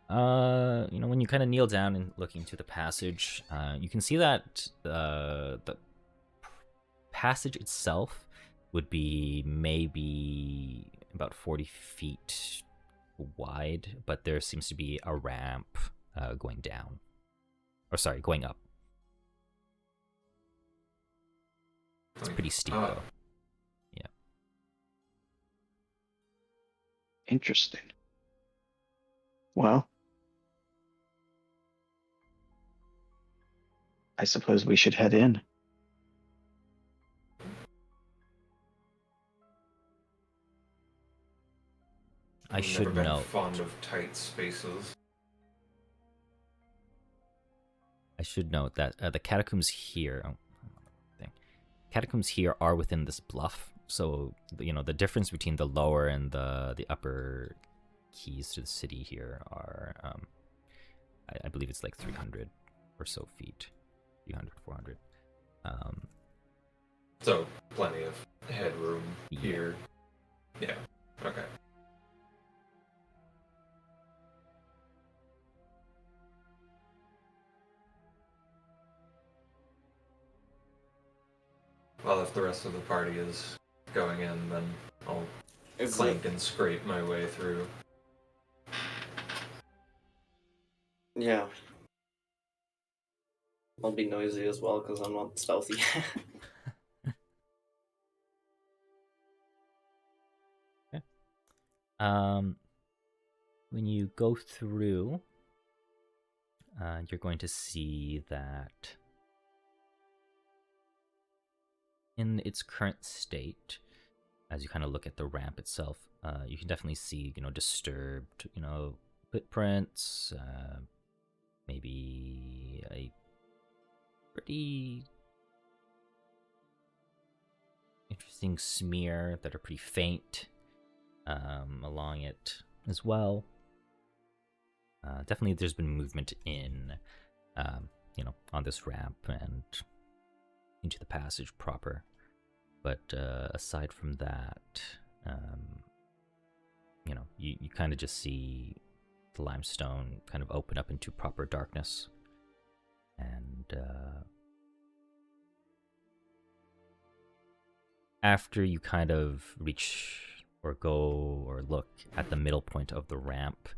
When you kind of kneel down and look into the passage, you can see that the passage itself would be maybe about 40 feet wide, but there seems to be a ramp going down. Or sorry, going up. It's pretty steep, though. Yeah. Interesting. Well, I suppose we should head in. I I've should never been note. fond of tight spaces. I should note that the catacombs here, catacombs here are within this bluff. So the difference between the lower and the upper keys to the city here are, I believe it's like 300 or so feet, 300, 400. So plenty of headroom Yeah. here. Yeah. Okay. Well, if the rest of the party is going in, then I'll clank and scrape my way through. Yeah. I'll be noisy as well because I'm not stealthy. Okay. When you go through, you're going to see that in its current state, as you kind of look at the ramp itself, you can definitely see, disturbed, footprints, maybe a pretty interesting smear that are pretty faint along it as well. Definitely there's been movement in, on this ramp and into the passage proper. But aside from that, you kind of just see the limestone kind of open up into proper darkness. And after you kind of reach or go or look at the middle point of the ramp,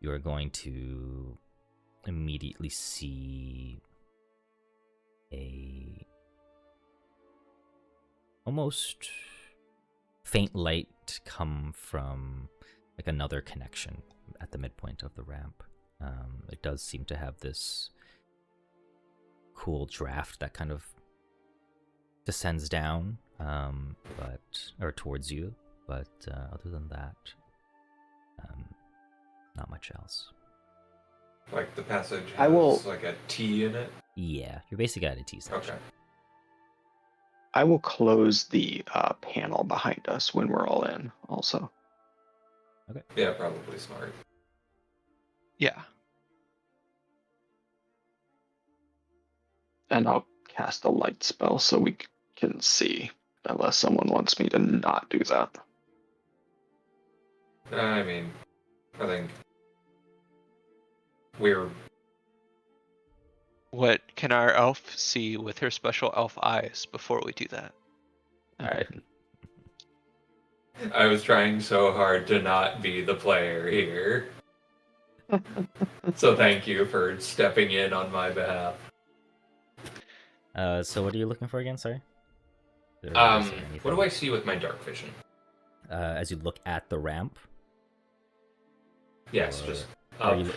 you're going to immediately see a almost faint light come from like another connection at the midpoint of the ramp. It does seem to have this cool draft that kind of descends down, or towards you. But other than that, not much else. Like the passage has I will- like a T in it. Yeah, you're basically at a T section. Okay. I will close the panel behind us when we're all in. Also, Yeah, probably smart. Yeah. and I'll cast a light spell so we can see. Unless someone wants me to not do that. I mean, I think we're What can our elf see with her special elf eyes before we do that? All right. I was trying so hard to not be the player here. So thank you for stepping in on my behalf. So what are you looking for again? Sorry. What do I see with my dark vision? As you look at the ramp? Yes, Or- just or up. you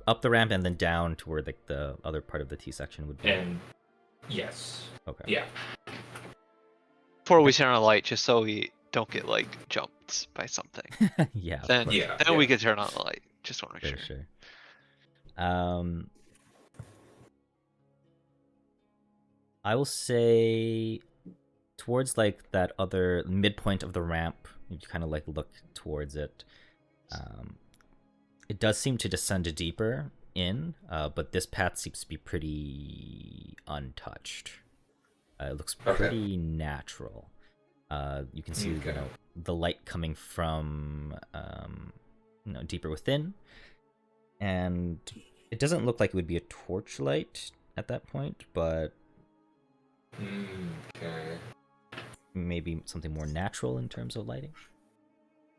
up the ramp and then down to where the other part of the T section would be. And yes. Okay. Yeah. Before we turn on the light, just so we don't get like jumped by something. Yeah. of Then course. Yeah. then we can turn on the light. Just want to make Sure, sure. sure. I will say towards like that other midpoint of the ramp, you kind of like look towards it. It does seem to descend deeper in, but this path seems to be pretty untouched. It looks Okay. pretty natural. You can see Okay. the light coming from deeper within, and it doesn't look like it would be a torchlight at that point, but Okay. maybe something more natural in terms of lighting.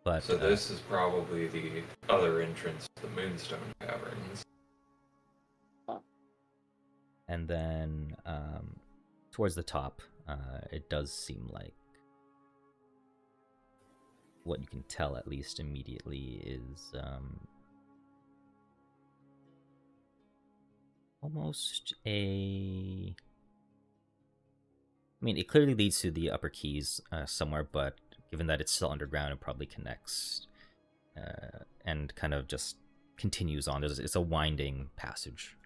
But So this is probably the other entrance to the Moonstone Caverns. and then towards the top, it does seem like what you can tell at least immediately is almost a. I mean, it clearly leads to the upper keys somewhere, but given that it's still underground, it probably connects and kind of just continues on. It's a winding passage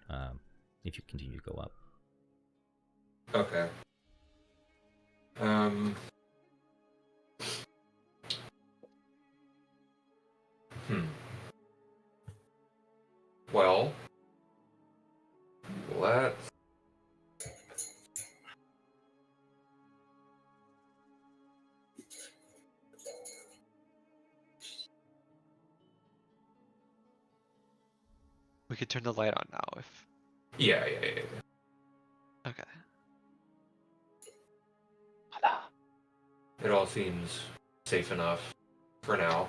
if you continue to go up. Okay. Well, let's. We could turn the light on now if. Yeah. Okay. It all seems safe enough for now.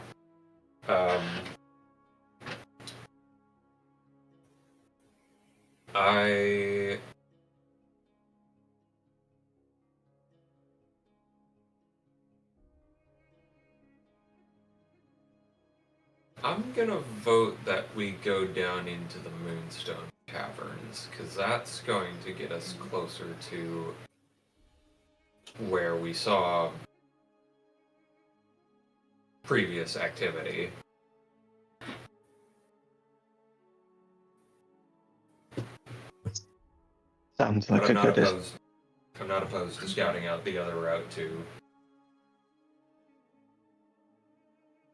I'm gonna vote that we go down into the Moonstone Caverns, because that's going to get us closer to where we saw previous activity. Sounds But like I'm a not good. opposed. I'm not opposed to scouting out the other route too.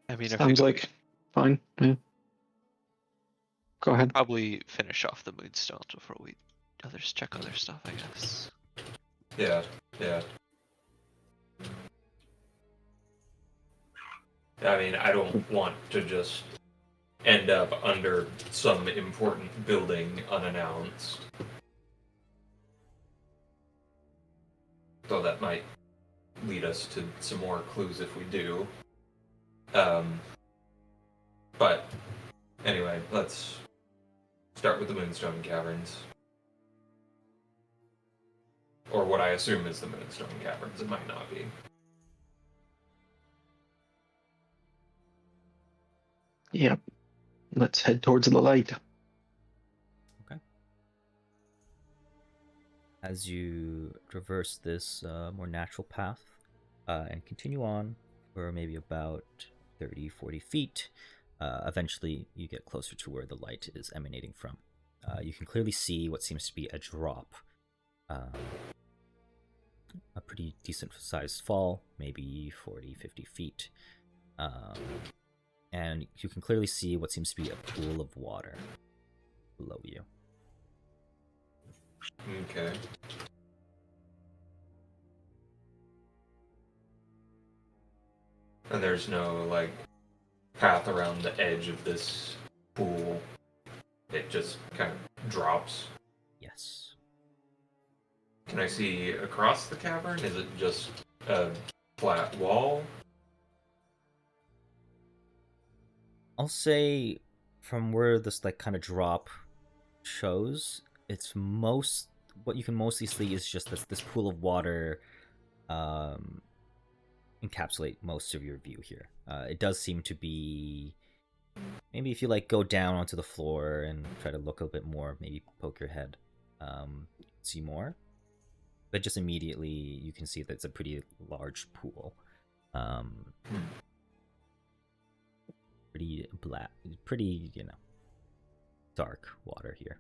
I mean, if we Sounds like fine. Yeah. Go ahead. probably finish off the Moonstones before we others check other stuff, I guess. Yeah. I mean, I don't want to just end up under some important building unannounced. So that might lead us to some more clues if we do. But anyway, let's start with the Moonstone Caverns. or what I assume is the Moonstone Caverns. It might not be. Yep. Let's head towards the light. As you traverse this more natural path and continue on for maybe about 30-40 feet, eventually you get closer to where the light is emanating from. You can clearly see what seems to be a drop, a pretty decent sized fall, maybe 40-50 feet, and you can clearly see what seems to be a pool of water below you. Okay. And there's no, like, path around the edge of this pool. It just kind of drops. Yes. Can I see across the cavern? Is it just a flat wall? I'll say from where this like kind of drop shows, it's what you can mostly see is just this pool of water encapsulate most of your view here. It does seem to be, maybe if you like go down onto the floor and try to look a bit more, maybe poke your head, see more. But just immediately you can see that it's a pretty large pool. Pretty black, pretty, dark water here.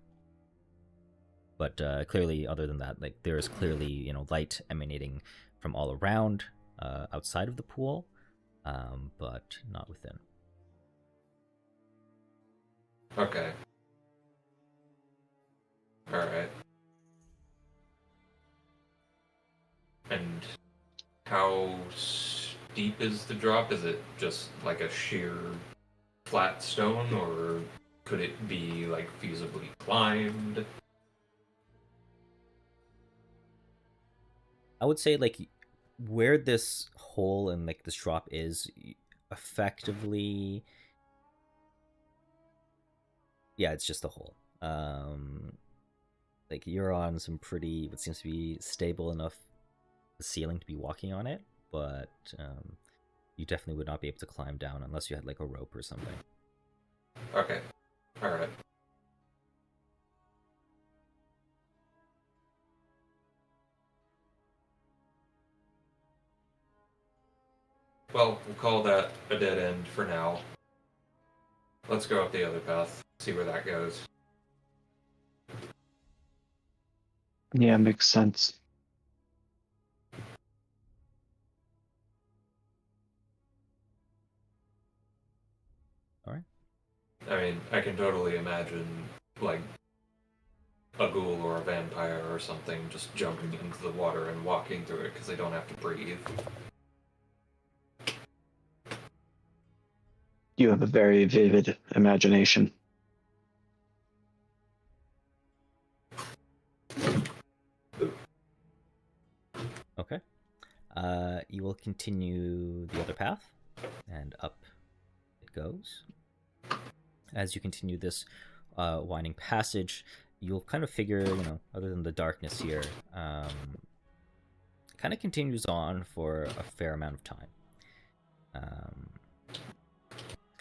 But clearly, other than that, like there is clearly, light emanating from all around, outside of the pool, but not within. Okay. Alright. And how steep is the drop? Is it just like a sheer flat stone, or could it be like feasibly climbed? I would say like where this hole and like this drop is, effectively, yeah, it's just a hole. Like you're on some pretty, what seems to be stable enough ceiling to be walking on it, but you definitely would not be able to climb down unless you had like a rope or something. Okay. Alright. Well, we'll call that a dead end for now. Let's go up the other path, see where that goes. Yeah, makes sense. Alright. I mean, I can totally imagine, like, a ghoul or a vampire or something just jumping into the water and walking through it because they don't have to breathe. You have a very vivid imagination. Okay. You will continue the other path, and up it goes. As you continue this winding passage, you'll kind of figure, other than the darkness here, kind of continues on for a fair amount of time.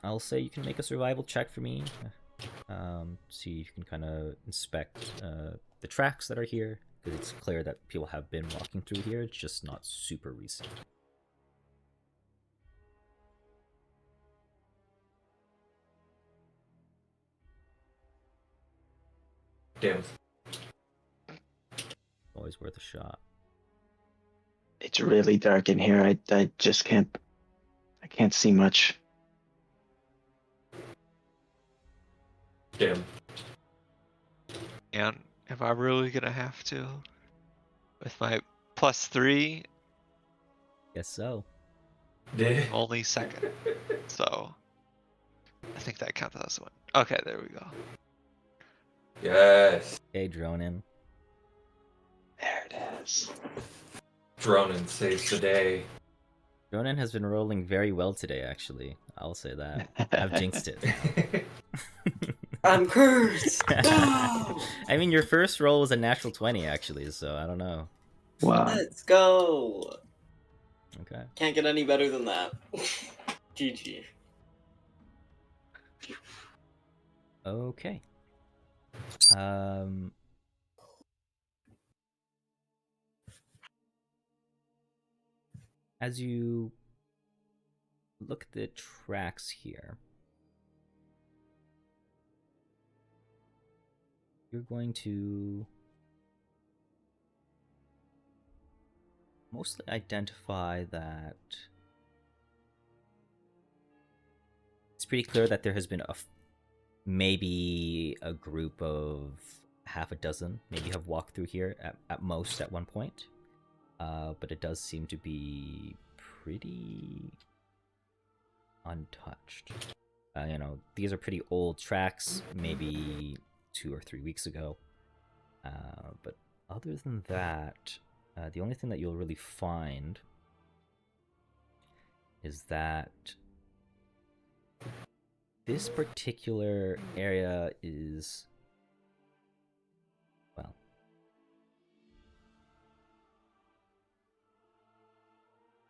I'll say you can make a survival check for me. See if you can kind of inspect the tracks that are here, because it's clear that people have been walking through here. It's just not super recent. Damn. Always worth a shot. It's really dark in here. I just can't. I can't see much. Damn. And am I really gonna have to? With my +3, Guess so. only second. So I think that counts as one. Okay, there we go. Yes. Okay, drone in. There it is. Dronin saves the day. Ronan has been rolling very well today, actually. I'll say that. I've jinxed it. I'm cursed. No! I mean, your first roll was a natural 20, actually, so I don't know. Wow. Let's go. Okay. Can't get any better than that. GG. Okay. As you look at the tracks here, you're going to mostly identify that it's pretty clear that there has been maybe a group of half a dozen, maybe have walked through here at most at one point. But it does seem to be pretty untouched. These are pretty old tracks, maybe 2 or 3 weeks ago. But other than that, the only thing that you'll really find is that this particular area is, well,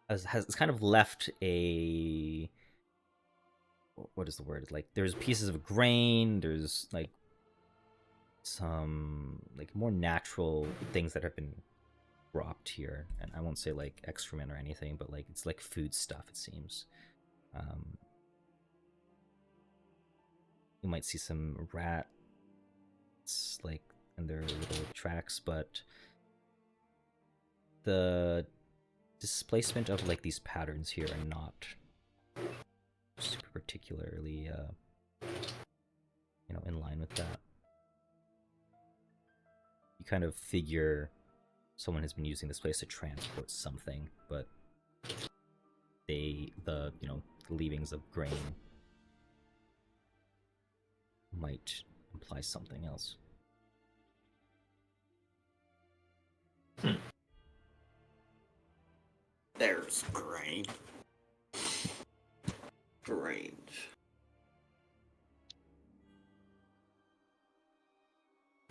has kind of left a, what is the word? Like, there's pieces of grain, there's like some like more natural things that have been dropped here, and I won't say like excrement or anything, but like it's like food stuff, it seems. You might see some rats like in their little tracks, but the displacement of like these patterns here are not super particularly in line with that. You kind of figure someone has been using this place to transport something, but the leavings of grain might imply something else. There's grain. Strange.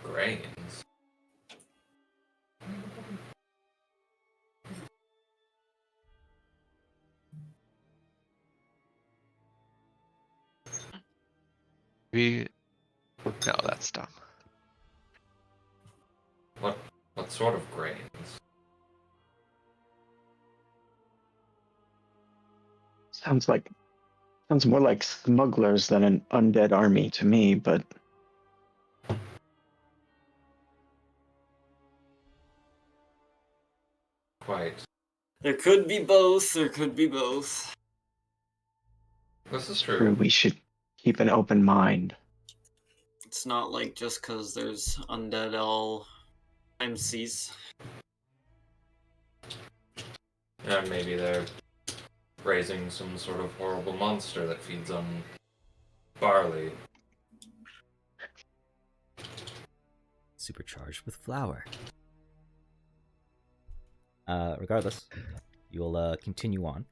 Grains. Maybe. No, that's dumb. What sort of grains? Sounds more like smugglers than an undead army to me, but Quite. There could be both. There could be both. This is true. we should keep an open mind. It's not like just because there's undead all MCs. And maybe they're raising some sort of horrible monster that feeds on barley. Supercharged with flour. Regardless, you'll continue on,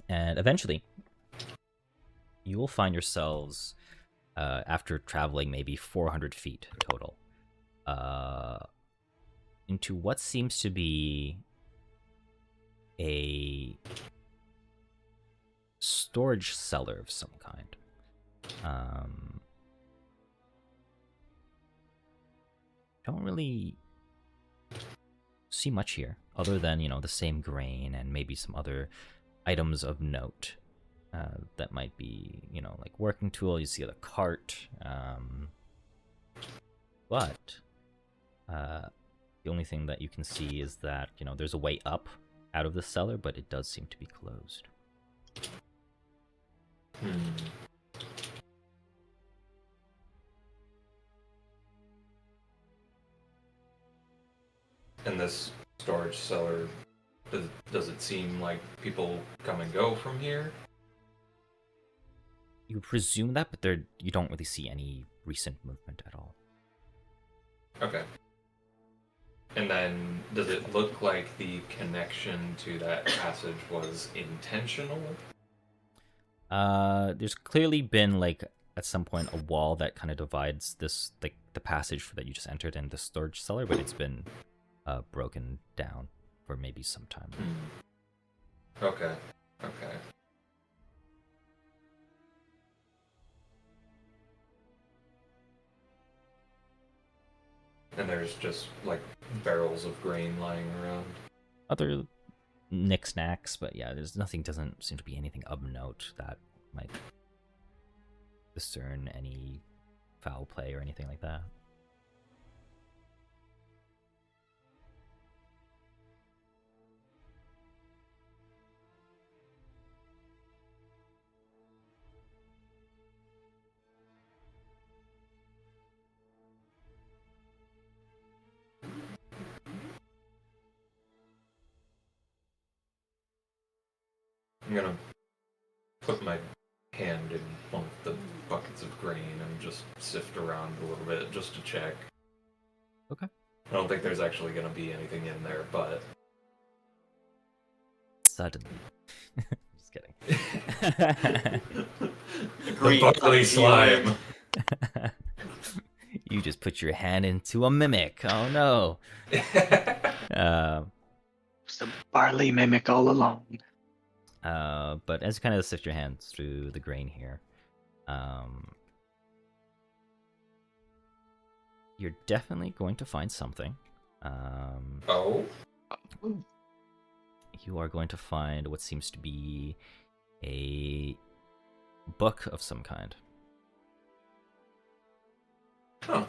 and eventually you will find yourselves, after traveling maybe 400 feet total, into what seems to be a storage cellar of some kind. Don't really see much here, other than, the same grain and maybe some other items of note that might be, like working tool. You see the cart, but the only thing that you can see is that, there's a way up out of the cellar, but it does seem to be closed. In this storage cellar, does it seem like people come and go from here? You presume that, but you don't really see any recent movement at all. Okay. And then, does it look like the connection to that passage was intentional? There's clearly been, like, at some point, a wall that kind of divides this, like, the passage that you just entered and the storage cellar, but it's been broken down for maybe some time. Okay. Okay. And there's just like barrels of grain lying around. Other knickknacks, but yeah, there's nothing. Doesn't seem to be anything of note that might discern any foul play or anything like that. I'm gonna put my hand in one of the buckets of grain and just sift around a little bit just to check. Okay. I don't think there's actually gonna be anything in there, but Suddenly. Just kidding. the bubbly slime. You just put your hand into a mimic. Oh no. It's a barley mimic all along. But as you kind of sift your hands through the grain here, you're definitely going to find something. Oh? You are going to find what seems to be a book of some kind. Huh.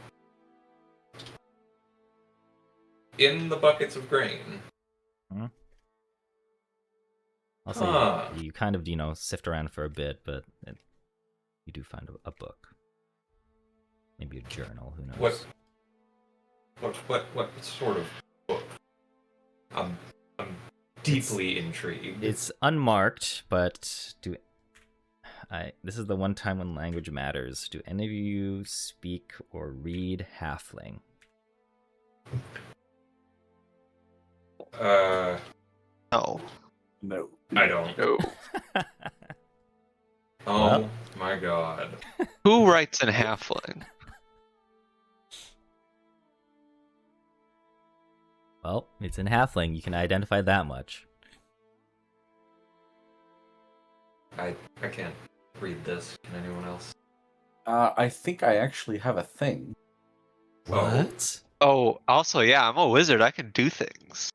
In the buckets of grain. I'll say Huh. you kind of, sift around for a bit, but you do find a book. Maybe a journal, who knows? What sort of book? I'm deeply intrigued. It's unmarked, but this is the one time when language matters. Do any of you speak or read Halfling? No. No. I don't. No. Oh Well. my god. Who writes in Halfling? Well, it's in Halfling. You can identify that much. I can't read this. Can anyone else? I think I actually have a thing. What? Oh, also, yeah, I'm a wizard. I can do things.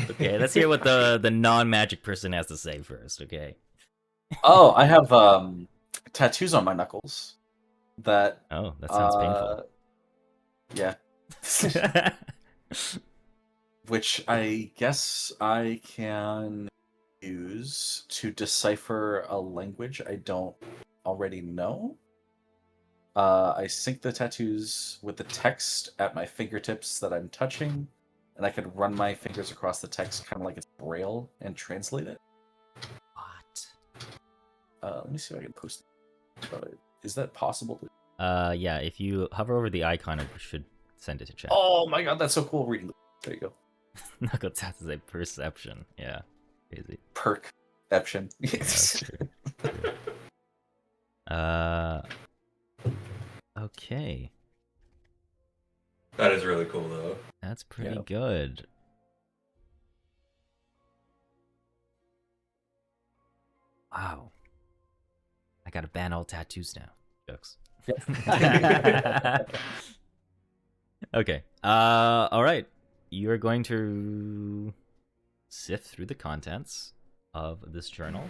Okay, let's hear what the non-magic person has to say first, okay? Oh, I have tattoos on my knuckles. That Oh, that sounds painful. Yeah. Which I guess I can use to decipher a language I don't already know. I sync the tattoos with the text at my fingertips that I'm touching, and I can run my fingers across the text kind of like it's braille and translate it. What? Let me see if I can post it. Is that possible? Yeah, if you hover over the icon, it should send it to chat. Oh my god, that's so cool reading. There you go. Knuckle tats is a perception. Yeah, crazy. Perception. That's true. Okay. That is really cool, though. That's pretty Yeah. good. Wow. I gotta ban all tattoos now. Jokes. Okay. All right. You are going to sift through the contents of this journal.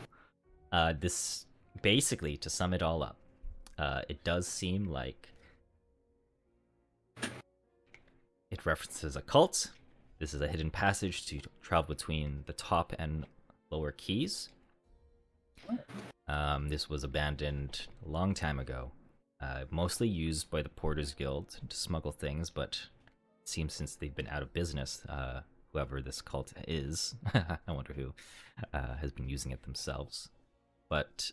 This basically, to sum it all up, it does seem like it references a cult. This is a hidden passage to travel between the top and lower keys. This was abandoned a long time ago. Mostly used by the Porters Guild to smuggle things, but it seems since they've been out of business, whoever this cult is, I wonder who, has been using it themselves. But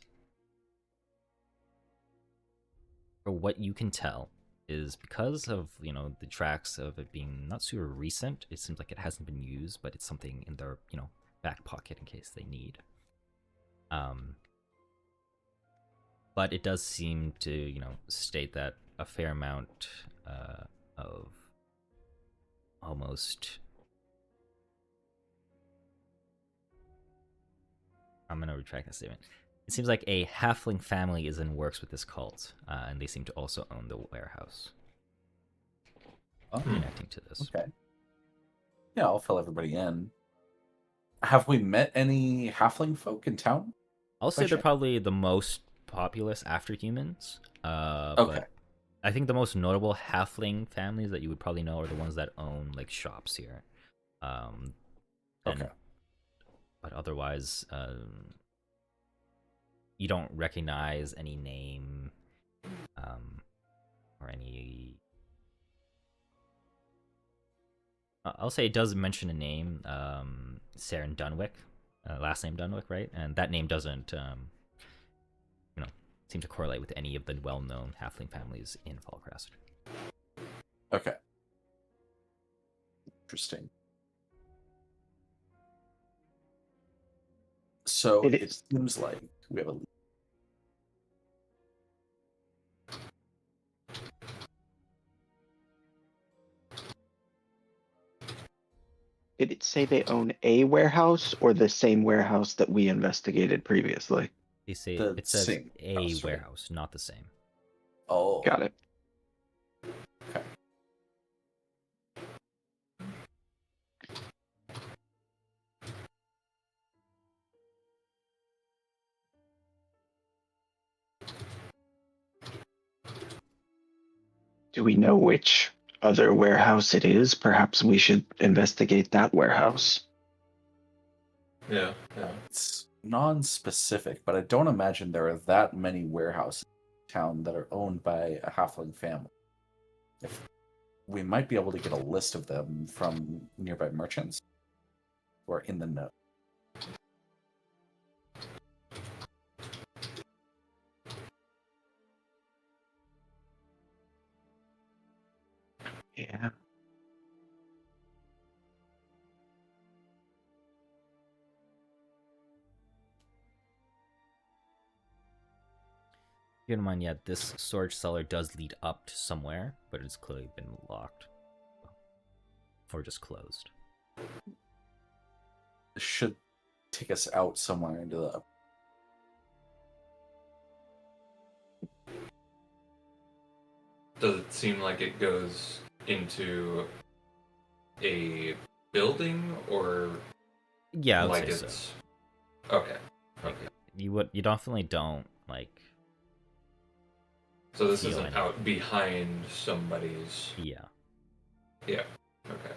for what you can tell is because of, the tracks of it being not super recent, it seems like it hasn't been used, but it's something in their, back pocket in case they need. But it does seem to, state that a fair amount of almost. I'm gonna retract that statement. It seems like a halfling family is in works with this cult, and they seem to also own the warehouse. Oh, Connecting to this. okay. Yeah, I'll fill everybody in. Have we met any halfling folk in town? I'll say they're chance? probably the most populous after humans. Okay. But I think the most notable halfling families that you would probably know are the ones that own like shops here. Okay. But otherwise, you don't recognize any name, or any. I'll say it does mention a name, Saren Dunwick, last name Dunwick, right? And that name doesn't, seem to correlate with any of the well-known halfling families in Fallcrest. Okay. Interesting. So it seems like we have a lead. Did it say they own a warehouse or the same warehouse that we investigated previously? They say The it says same a house, right? warehouse, not the same. Oh. Got it. Okay. Do we know which other warehouse it is? Perhaps we should investigate that warehouse. Yeah, yeah. It's non-specific, but I don't imagine there are that many warehouses in town that are owned by a halfling family. If we might be able to get a list of them from nearby merchants who are in the know. Yeah. Keep in mind, yeah, this storage cellar does lead up to somewhere, but it's clearly been locked. Or just closed. This should take us out somewhere into the... Does it seem like it goes into a building or Yeah, I would like say it's so. okay? Okay. You definitely don't like. So this feel isn't any- out behind somebody's. Yeah. Yeah. Okay.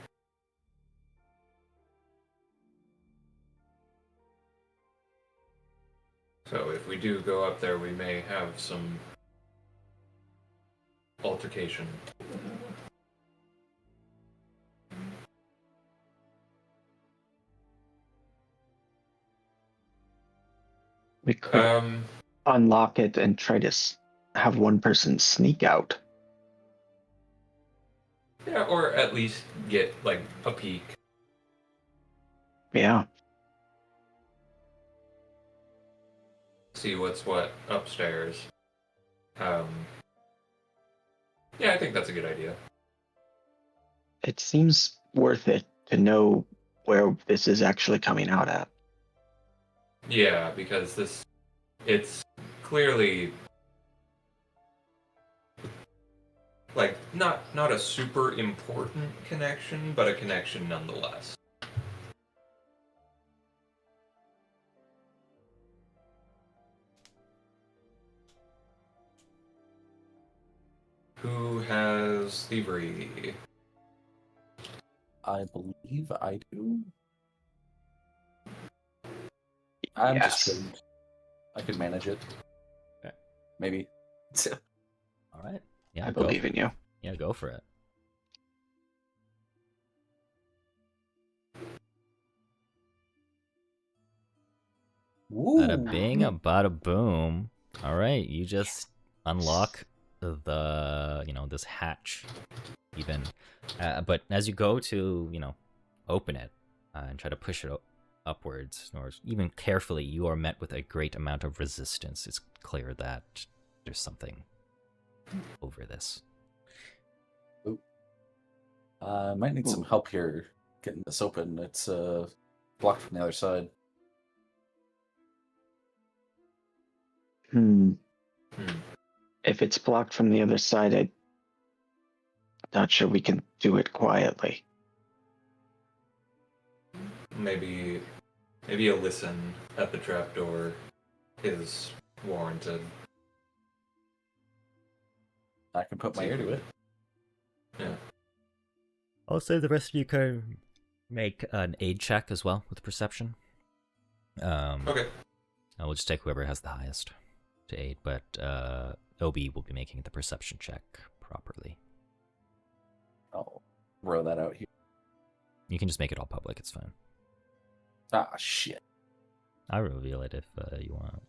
So if we do go up there, we may have some altercation. We could unlock it and try to have one person sneak out. Yeah, or at least get like a peek. Yeah. See what's what upstairs. Yeah, I think that's a good idea. It seems worth it to know where this is actually coming out at. Yeah, because it's clearly like not a super important connection, but a connection nonetheless. Who has thievery? I believe I do. I'm Yes. just good. I could manage it. Okay. Maybe. All right. Yeah, I go believe for in you. Yeah, go for it. Bada bing, bada boom. All right, you just unlock the this hatch, even. But as you go to open it and try to push it upwards, or even carefully, you are met with a great amount of resistance. It's clear that there's something over this. I might need some help here getting this open. It's blocked from the other side. Hmm. Hmm. If it's blocked from the other side, I'm not sure we can do it quietly. Maybe a listen at the trapdoor is warranted. I can put my ear to it. Yeah. I'll say the rest of you can make an aid check as well with perception. Okay. We'll just take whoever has the highest to aid, but OB will be making the perception check properly. I'll row that out here. You can just make it all public, it's fine. Ah, shit. I'll reveal it if you want.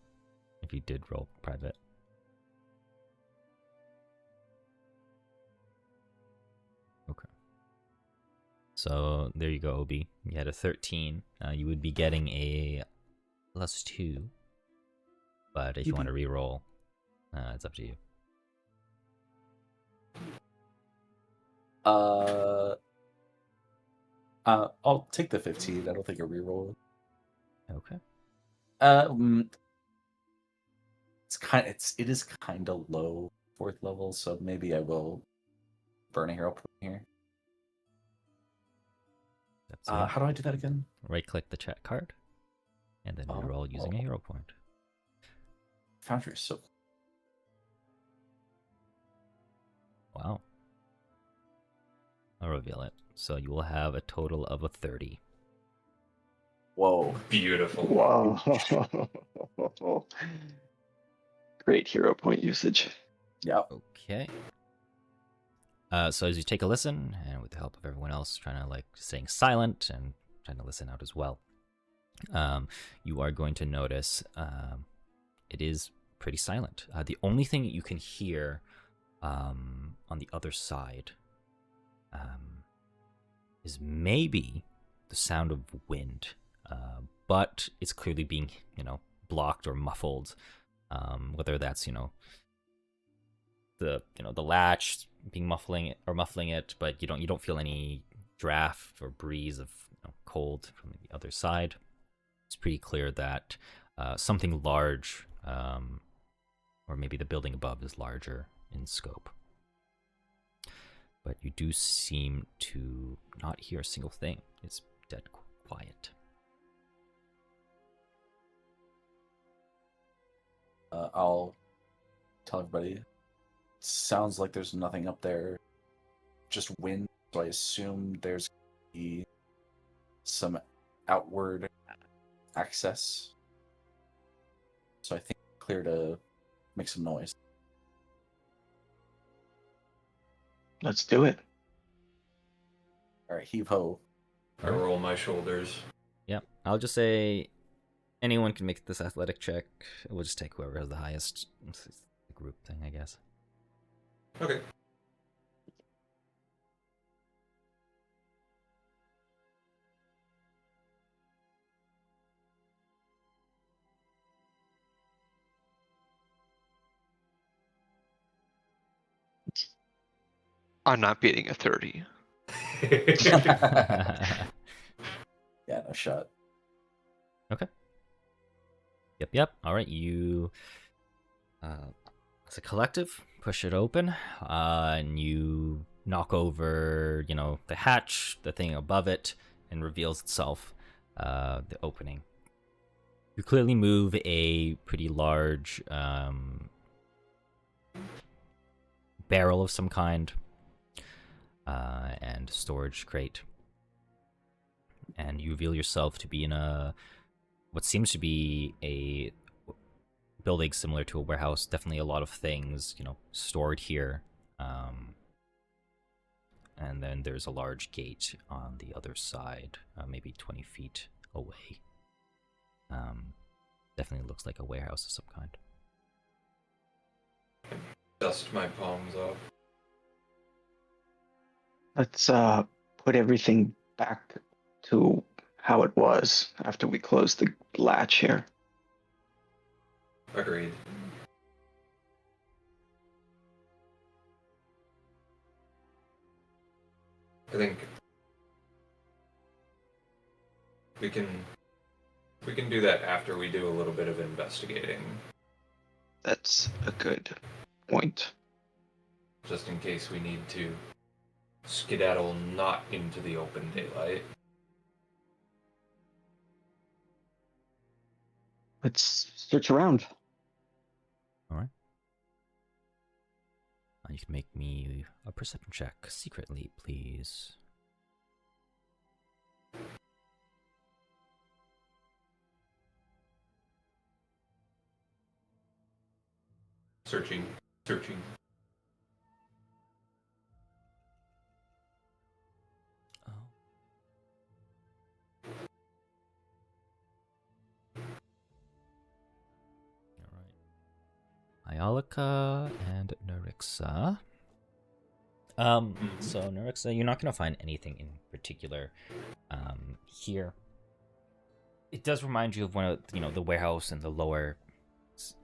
If you did roll private. Okay. So there you go, OB. You had a 13. You would be getting a +2. But if you want to re-roll, it's up to you. I'll take the 15. I don't think a reroll. Okay. It is kind of low 4th level, so maybe I will burn a hero point here. How do I do that again? Right-click the chat card, and then re-roll using a hero point. Foundry is so. Wow. I'll reveal it. So you will have a total of a 30. Whoa. Beautiful. Wow. Great hero point usage. Yep. Okay. So as you take a listen, and with the help of everyone else trying to staying silent and trying to listen out as well, you are going to notice it is pretty silent. The only thing that you can hear on the other side is maybe the sound of wind, but it's clearly being blocked or muffled. Whether that's the latch being muffling it, but you don't feel any draft or breeze of cold from the other side. It's pretty clear that something large, or maybe the building above, is larger in scope. But you do seem to not hear a single thing. It's dead quiet. I'll tell everybody. Sounds like there's nothing up there, just wind. So I assume there's gonna be some outward access. So I think it's clear to make some noise. Let's do it. All right, heave ho. I roll my shoulders. Yeah, I'll just say anyone can make this athletic check. We'll just take whoever has the highest. It's a group thing, I guess. Okay. I'm not beating a 30. Yeah, no shot. Okay. Yep. All right, you, as a collective, push it open, and you knock over, the hatch, the thing above it, and reveals itself, the opening. You clearly move a pretty large barrel of some kind, and storage crate, and you reveal yourself to be in what seems to be a building similar to a warehouse. Definitely a lot of things, stored here. And then there's a large gate on the other side, maybe 20 feet away. Definitely looks like a warehouse of some kind. Dust my palms off. Let's put everything back to how it was after we close the latch here. Agreed. I think we can do that after we do a little bit of investigating, That's a good point. just in case we need to skedaddle not into the open daylight. Let's search around. All right. You can make me a perception check secretly, please. Searching. Oh. All right. Iolica and Nerixa. So Nerixa, you're not going to find anything in particular here. It does remind you of one of, the warehouse and the lower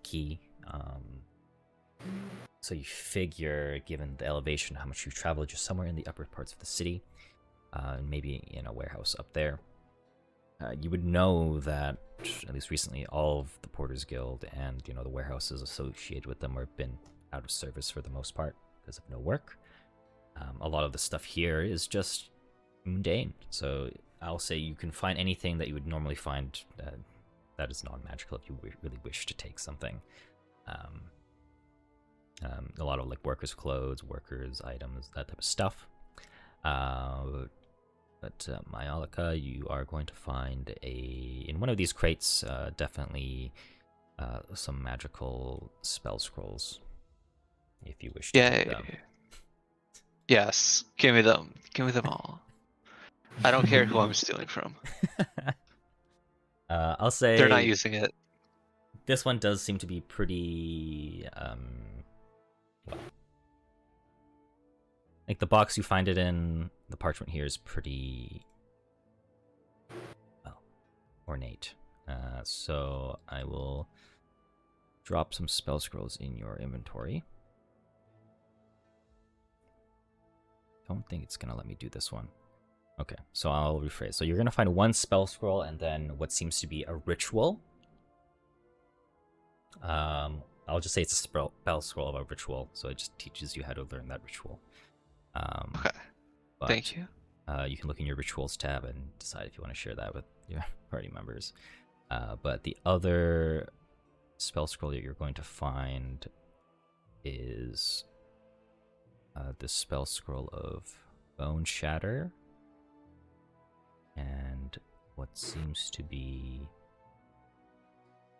key. So you figure, given the elevation, how much you've traveled, you're somewhere in the upper parts of the city, maybe in a warehouse up there. You would know that, at least recently, all of the Porters Guild and, the warehouses associated with them have been out of service for the most part because of no work. A lot of the stuff here is just mundane, so I'll say you can find anything that you would normally find that is non-magical if you really wish to take something. A lot of workers' clothes, workers' items, that type of stuff. But Iolica, you are going to find in one of these crates, definitely some magical spell scrolls, if you wish to take them. Yes, give me them. Give me them all. I don't care who I'm stealing from. I'll say They're not using it. This one does seem to be pretty, the box you find it in, the parchment here is pretty, ornate. So I will drop some spell scrolls in your inventory. Don't think it's gonna let me do this one. Okay, so I'll rephrase. So you're gonna find one spell scroll and then what seems to be a ritual. I'll just say it's a spell scroll of a ritual, so it just teaches you how to learn that ritual. Okay. Thank you. You can look in your rituals tab and decide if you want to share that with your party members. But the other spell scroll that you're going to find is the spell scroll of Bone Shatter and what seems to be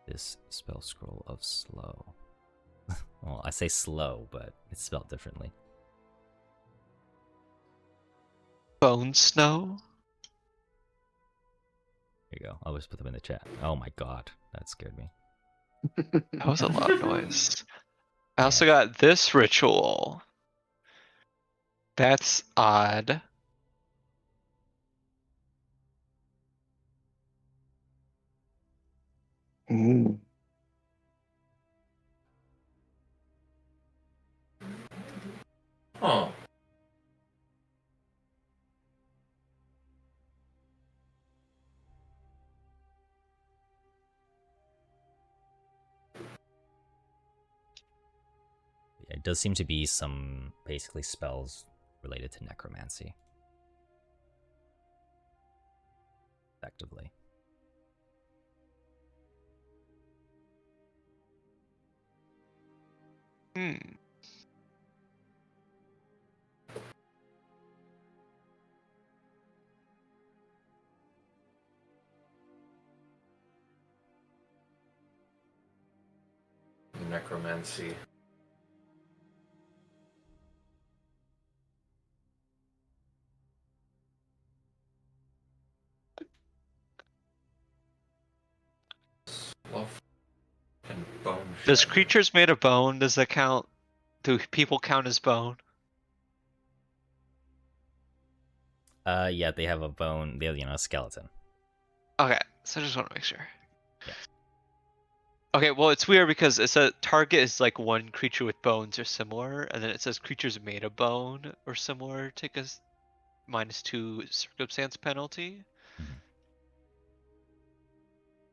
this spell scroll of Slow. Well, I say slow, but it's spelled differently. Bone Snow? There you go. I'll just put them in the chat. Oh my god, that scared me. That was a lot of noise. I also got this ritual. That's odd. Ooh. Huh. Yeah, it does seem to be some basically spells related to necromancy. Effectively. Necromancy. Slough and bone. Does shatter. creatures made of bone, does that count? Do people count as bone? Yeah, they have a bone. They have, a skeleton. Okay, so I just want to make sure. Yeah. Okay, well, it's weird because it says target is like one creature with bones or similar, and then it says creatures made of bone or similar take a -2 circumstance penalty. Mhm.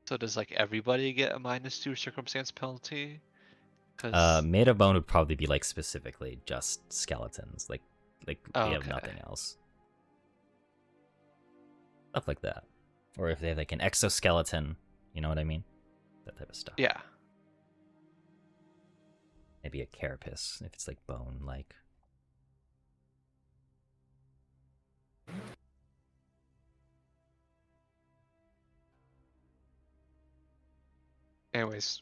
So does like everybody get a -2 circumstance penalty? 'Cause- Made of bone would probably be like specifically just skeletons, like they have okay. nothing else. Stuff like that, or if they have like an exoskeleton, you know what I mean? That type of stuff. Yeah. Maybe a carapace if it's like bone, like. Anyways,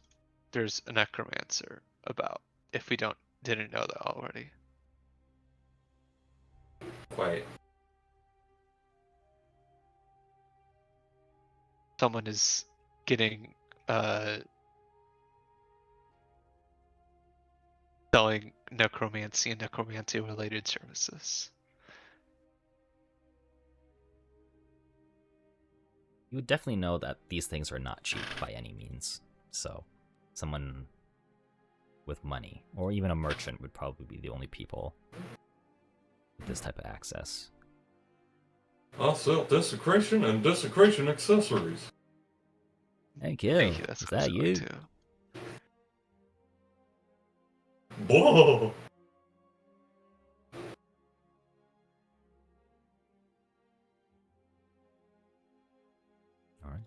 there's a necromancer about if we didn't know that already. Quite. Someone is getting selling necromancy and necromancy related services. You would definitely know that these things are not cheap by any means. So, someone with money, or even a merchant, would probably be the only people with this type of access. I'll sell desecration and desecration accessories. Thank you. Thank you. That's Is what I that was going you? to. Whoa! All right.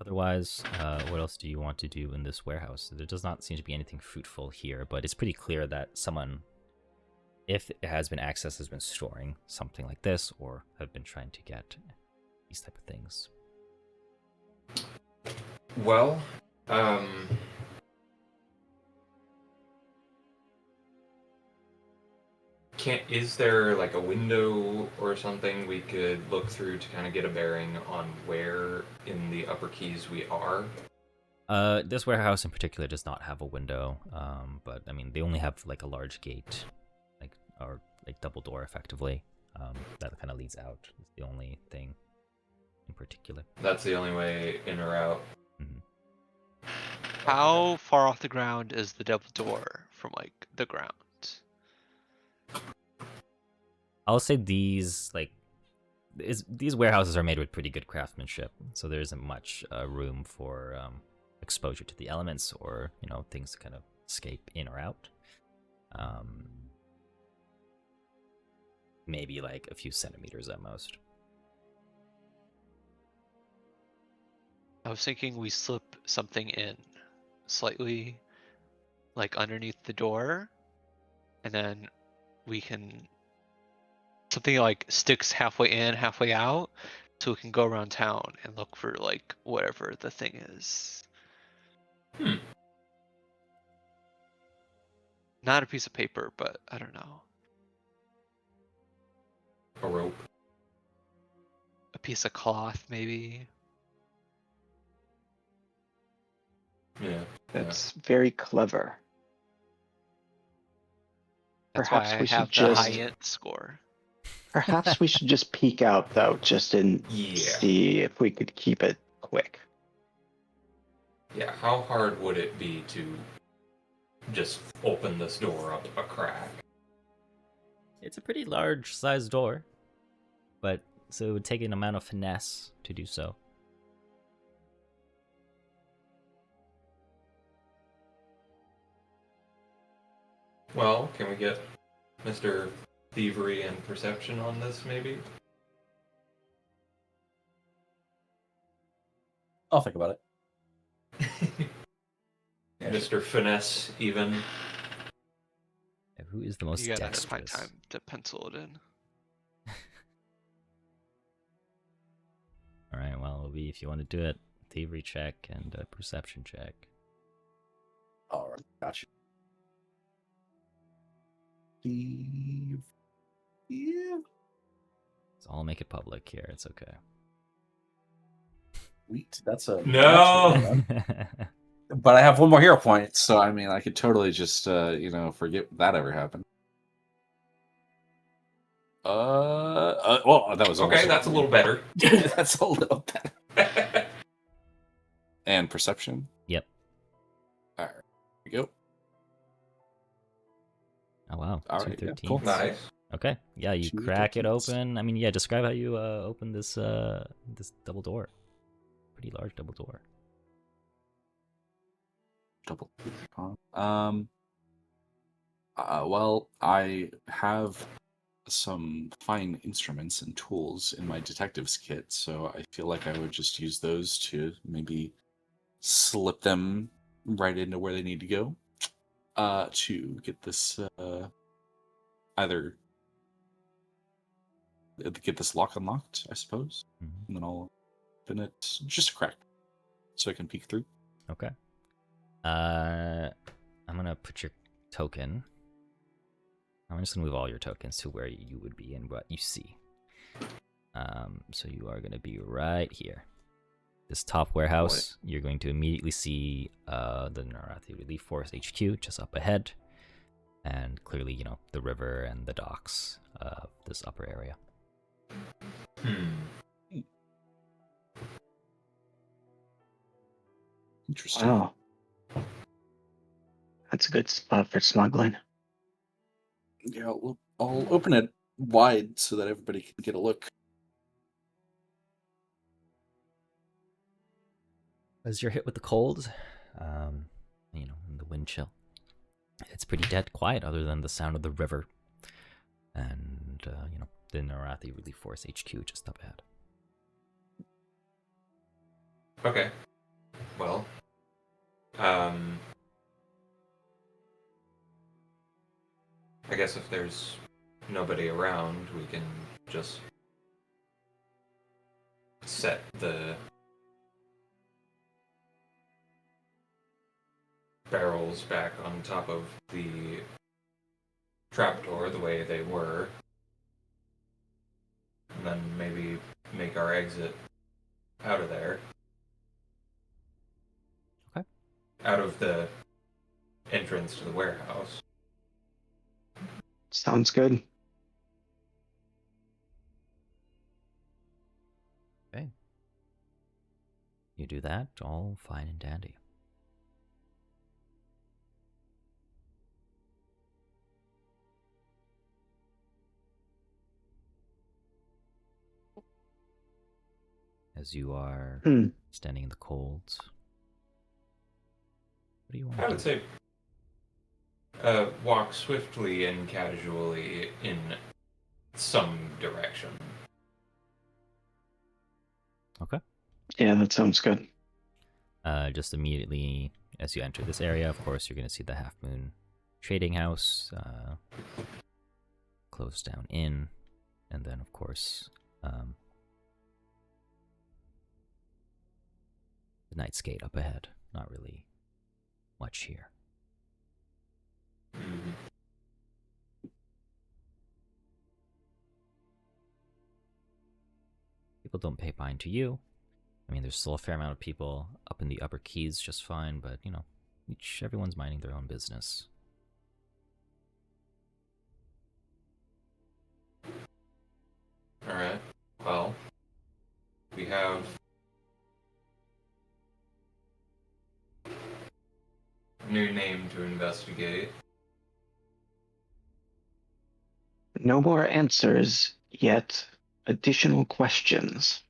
Otherwise, what else do you want to do in this warehouse? There does not seem to be anything fruitful here, but it's pretty clear that someone, if it has been accessed, has been storing something like this, or have been trying to get these type of things. Well, is there like a window or something we could look through to kind of get a bearing on where in the Upper Keys we are? This warehouse in particular does not have a window, but I mean they only have like a large gate, or double door effectively. That kind of leads out. It's the only thing in particular. That's the only way in or out. Mm-hmm. How far off the ground is the double door from like the ground? I'll say these warehouses are made with pretty good craftsmanship, so there isn't much room for exposure to the elements or things to kind of escape in or out. Maybe like a few centimeters at most. I was thinking we slip something in slightly like underneath the door, and then we can something like sticks halfway in, halfway out, so we can go around town and look for like whatever the thing is. Not a piece of paper, but I don't know. A rope. A piece of cloth, maybe. Yeah. That's very clever. That's Perhaps why I we should have the just- high int score. Perhaps we should just peek out though, just and Yeah. see if we could keep it quick. Yeah. How hard would it be to just open this door up a crack? It's a pretty large sized door, but so it would take an amount of finesse to do so. Well, can we get Mr. Thievery and Perception on this, maybe? I'll think about it. Mr. Finesse, even. Who is the most You gotta dexterous? find time to pencil it in. All right. Well, it'll be if you want to do it, thievery check and a perception check. All right, gotcha. Yeah. So I'll make it public here. It's okay. Sweet. That's a No! that's a- But I have one more hero point, so I mean, I could totally just forget that ever happened. Well, that was Okay, almost that's a little better. That's a little better. And perception. Yep. All right, here we go. Oh wow. All Two right, yeah, 13s. cool. Nice. Okay. Yeah, you Two crack it doors. open. I mean, yeah, describe how you open this this double door. Pretty large double door. Double. Well, I have some fine instruments and tools in my detective's kit, so I feel like I would just use those to maybe slip them right into where they need to go. To get this either get this lock unlocked, I suppose, Mhm. and then I'll open it just a crack so I can peek through. Okay. I'm gonna put your token. I'm just gonna move all your tokens to where you would be and what you see. So you are gonna be right here. This top warehouse, you're going to immediately see the Narathi Relief Force HQ just up ahead, and clearly, you know, the river and the docks of this upper area. Interesting. Wow. That's a good spot for smuggling. Yeah, I'll open it wide so that everybody can get a look. As you're hit with the cold, you know, and the wind chill, it's pretty dead quiet other than the sound of the river and, you know, the Narathi Relief Force HQ just up ahead. Okay. Well, I guess if there's nobody around, we can just set the barrels back on top of the trapdoor the way they were, and then maybe make our exit out of there. Okay. Out of the entrance to the warehouse. Sounds good. Okay. You do that, all fine and dandy. As you are standing in the cold, what do you want I to would do? say walk swiftly and casually in some direction. Okay. Yeah, that sounds good. Just immediately as you enter this area, of course, you're going to see the Half Moon Trading House, closed down inn, and then, of course, the Knight's Gate up ahead. Not really much here. People don't pay mind to you. I mean, there's still a fair amount of people up in the upper keys just fine, but, you know, everyone's minding their own business. Alright. Well, we have a new name to investigate. No more answers, yet additional questions.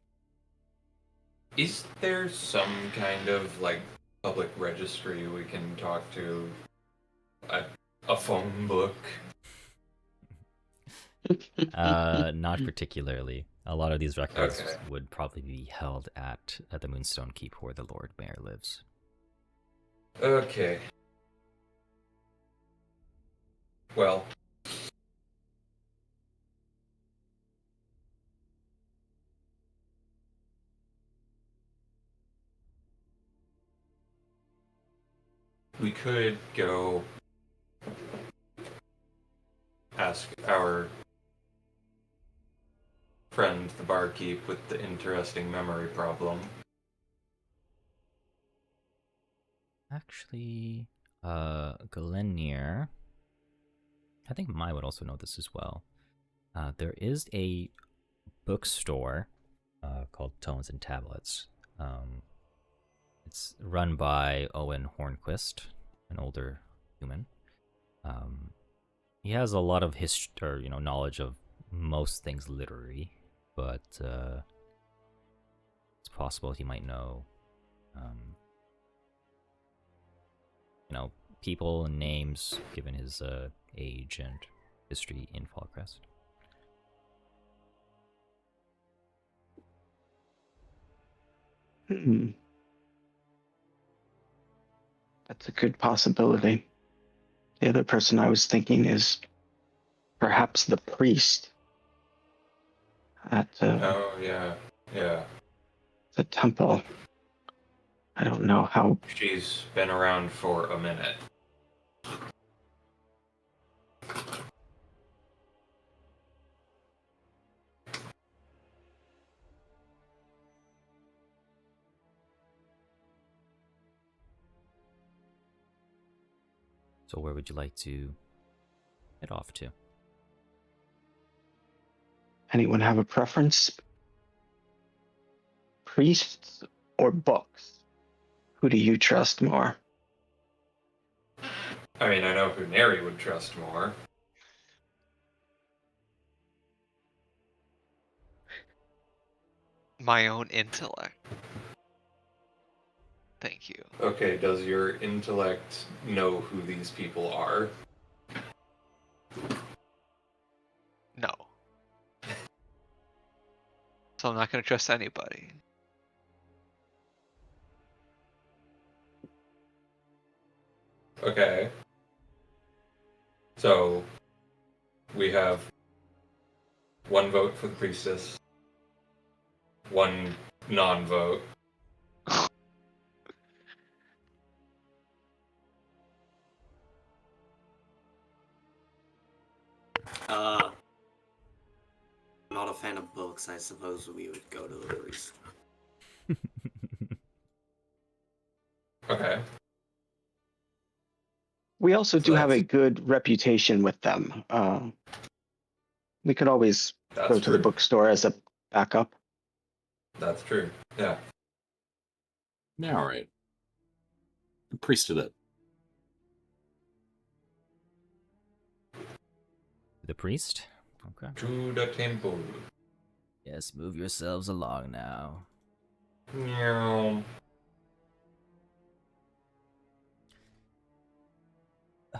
Is there some kind of, like, public registry we can talk to? A phone book? Not particularly. A lot of these records Okay. would probably be held at the Moonstone Keep where the Lord Mayor lives. Okay. Well. We could go ask our friend, the barkeep, with the interesting memory problem. Actually, Galenier, I think Mai would also know this as well. There is a bookstore called Tones and Tablets. It's run by Owen Hornquist, an older human. He has a lot of history, or knowledge of most things literary, but it's possible he might know, um, people and names given his age and history in Fallcrest. Hmm. That's a good possibility. The other person I was thinking is perhaps the priest at Oh yeah, yeah. the temple. I don't know how. She's been around for a minute. So where would you like to head off to? Anyone have a preference? Priests or books? Who do you trust more? I mean, I know who Neri would trust more. My own intellect. Thank you. Okay, does your intellect know who these people are? No. So I'm not going to trust anybody. Okay. So, we have one vote for the priestess, one non-vote. Not a fan of books. I suppose we would go to the priest. Okay. We also So do have a that's- good reputation with them. We could always That's go to the true. bookstore as a backup. That's true. Yeah. Yeah, all right. The priest did it. The priest? Okay. To the temple. Yes, move yourselves along now. Meow.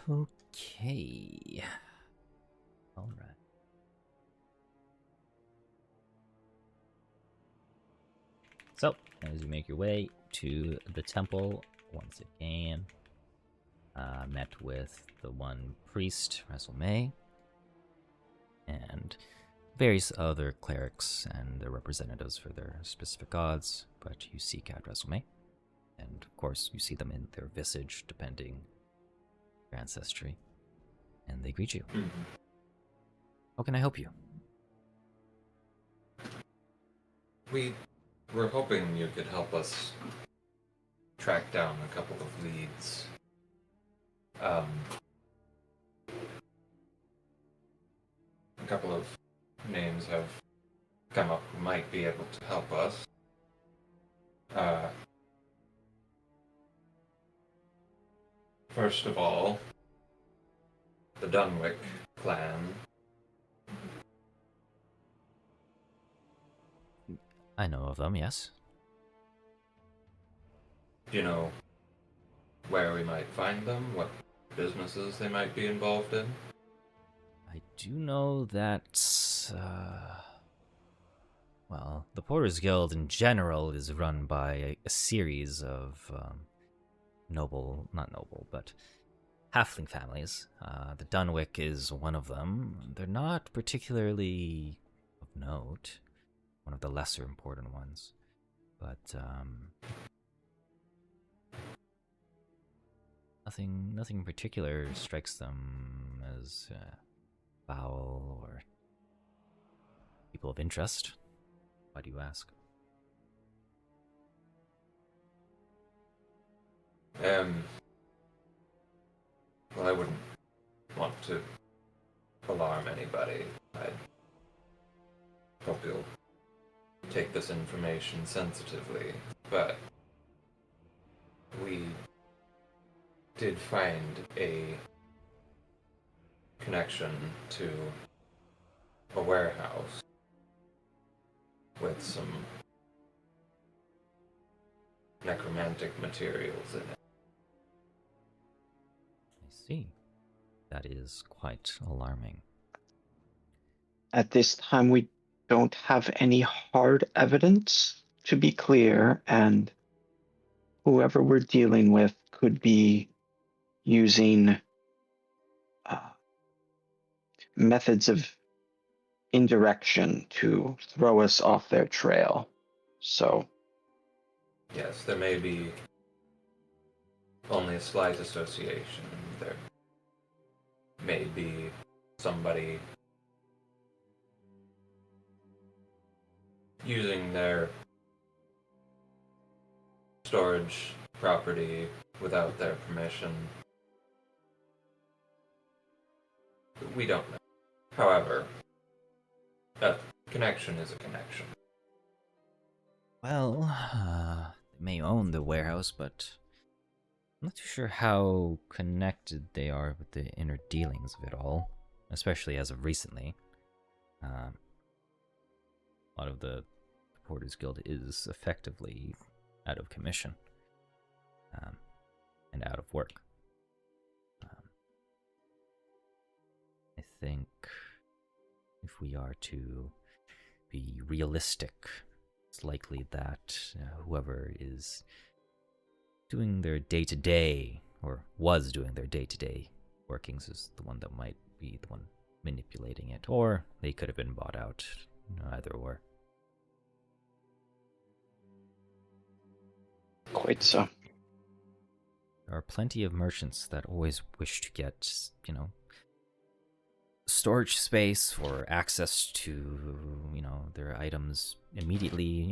Okay. All right. So, as you make your way to the temple, once again, met with the one priest, Resume, and various other clerics and their representatives for their specific gods, but you seek out Resume. And of course, you see them in their visage, depending your ancestry, and they greet you. Mhm. How can I help you? We were hoping you could help us track down a couple of leads. A couple of names have come up who might be able to help us. First of all, the Dunwick clan. I know of them, yes. Do you know where we might find them? What businesses they might be involved in? I do know that, well, the Porters Guild in general is run by a series of but halfling families. The Dunwick is one of them. They're not particularly of note, one of the lesser important ones, but nothing in particular strikes them as foul or people of interest. Why do you ask? Well, I wouldn't want to alarm anybody. I'd hope you'll take this information sensitively, but we did find a connection to a warehouse with some necromantic materials in it. I see. That is quite alarming. At this time, we don't have any hard evidence, to be clear, and whoever we're dealing with could be using methods of indirection to throw us off their trail. So, Yes, there may be only a slight association. There may be somebody using their storage property without their permission. We don't know. However, a connection is a connection. Well, they may own the warehouse, but I'm not too sure how connected they are with the inner dealings of it all, especially as of recently. A lot of the Porters Guild is effectively out of commission and out of work. I think if we are to be realistic, it's likely that whoever is doing their day-to-day, or was doing their day-to-day workings, is the one that might be the one manipulating it, or they could have been bought out, either or. quite so. There are plenty of merchants that always wish to get, storage space or access to, their items immediately,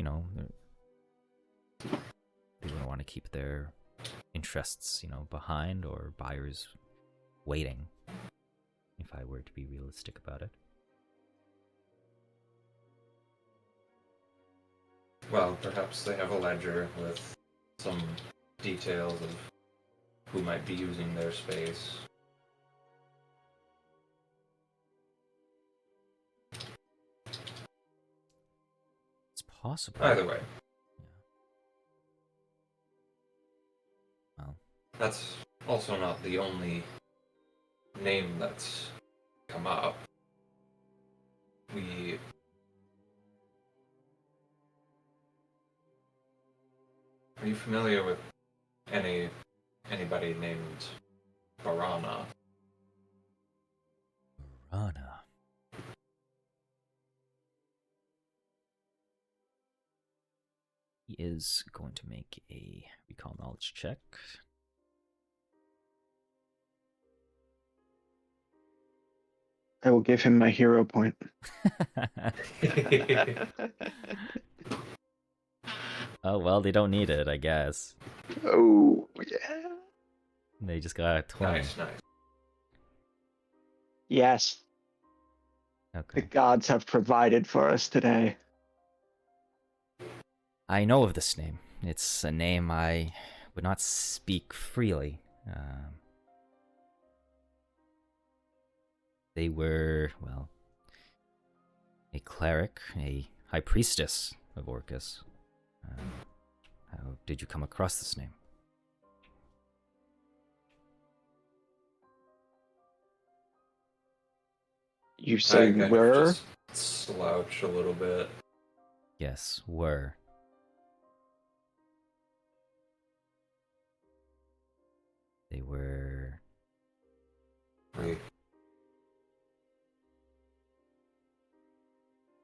they wouldn't want to keep their interests, behind, or buyers waiting, if I were to be realistic about it. Well, perhaps they have a ledger with some details of who might be using their space. It's possible. Either way, Well, that's also not the only name that's come up. Are you familiar with anybody named Barana? Rana. He is going to make a recall knowledge check. I will give him my hero point. Oh, well, they don't need it, I guess. Oh, yeah. They just got a 20. Nice. Yes, the Okay. gods have provided for us today. I know of this name. It's a name I would not speak freely. They were, well, a cleric, a high priestess of Orcus. How did you come across this name? You I say kind of were? just slouch a little bit. Yes, were. They were... We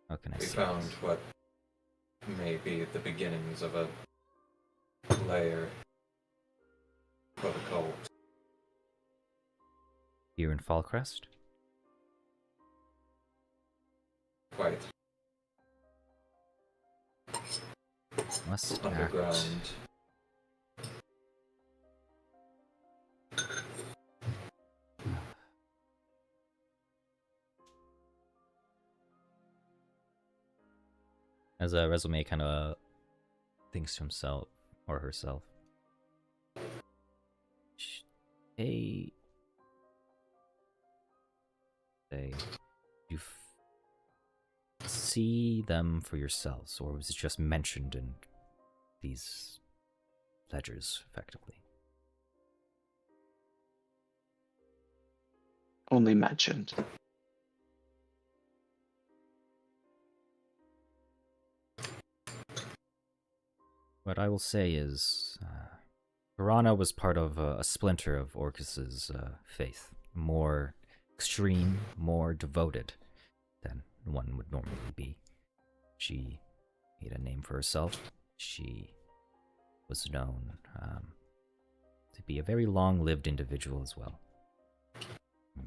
How can I we say found this? what may be the beginnings of a lair for the cult. Here in Fallcrest? Quite Must underground. act. As a resume kind of thinks to himself or herself, say, you see them for yourselves, or was it just mentioned in these ledgers, effectively? Only mentioned. What I will say is, Piranha was part of a splinter of Orcus's faith, more extreme, more devoted than one would normally be. She made a name for herself. She was known to be a very long-lived individual as well,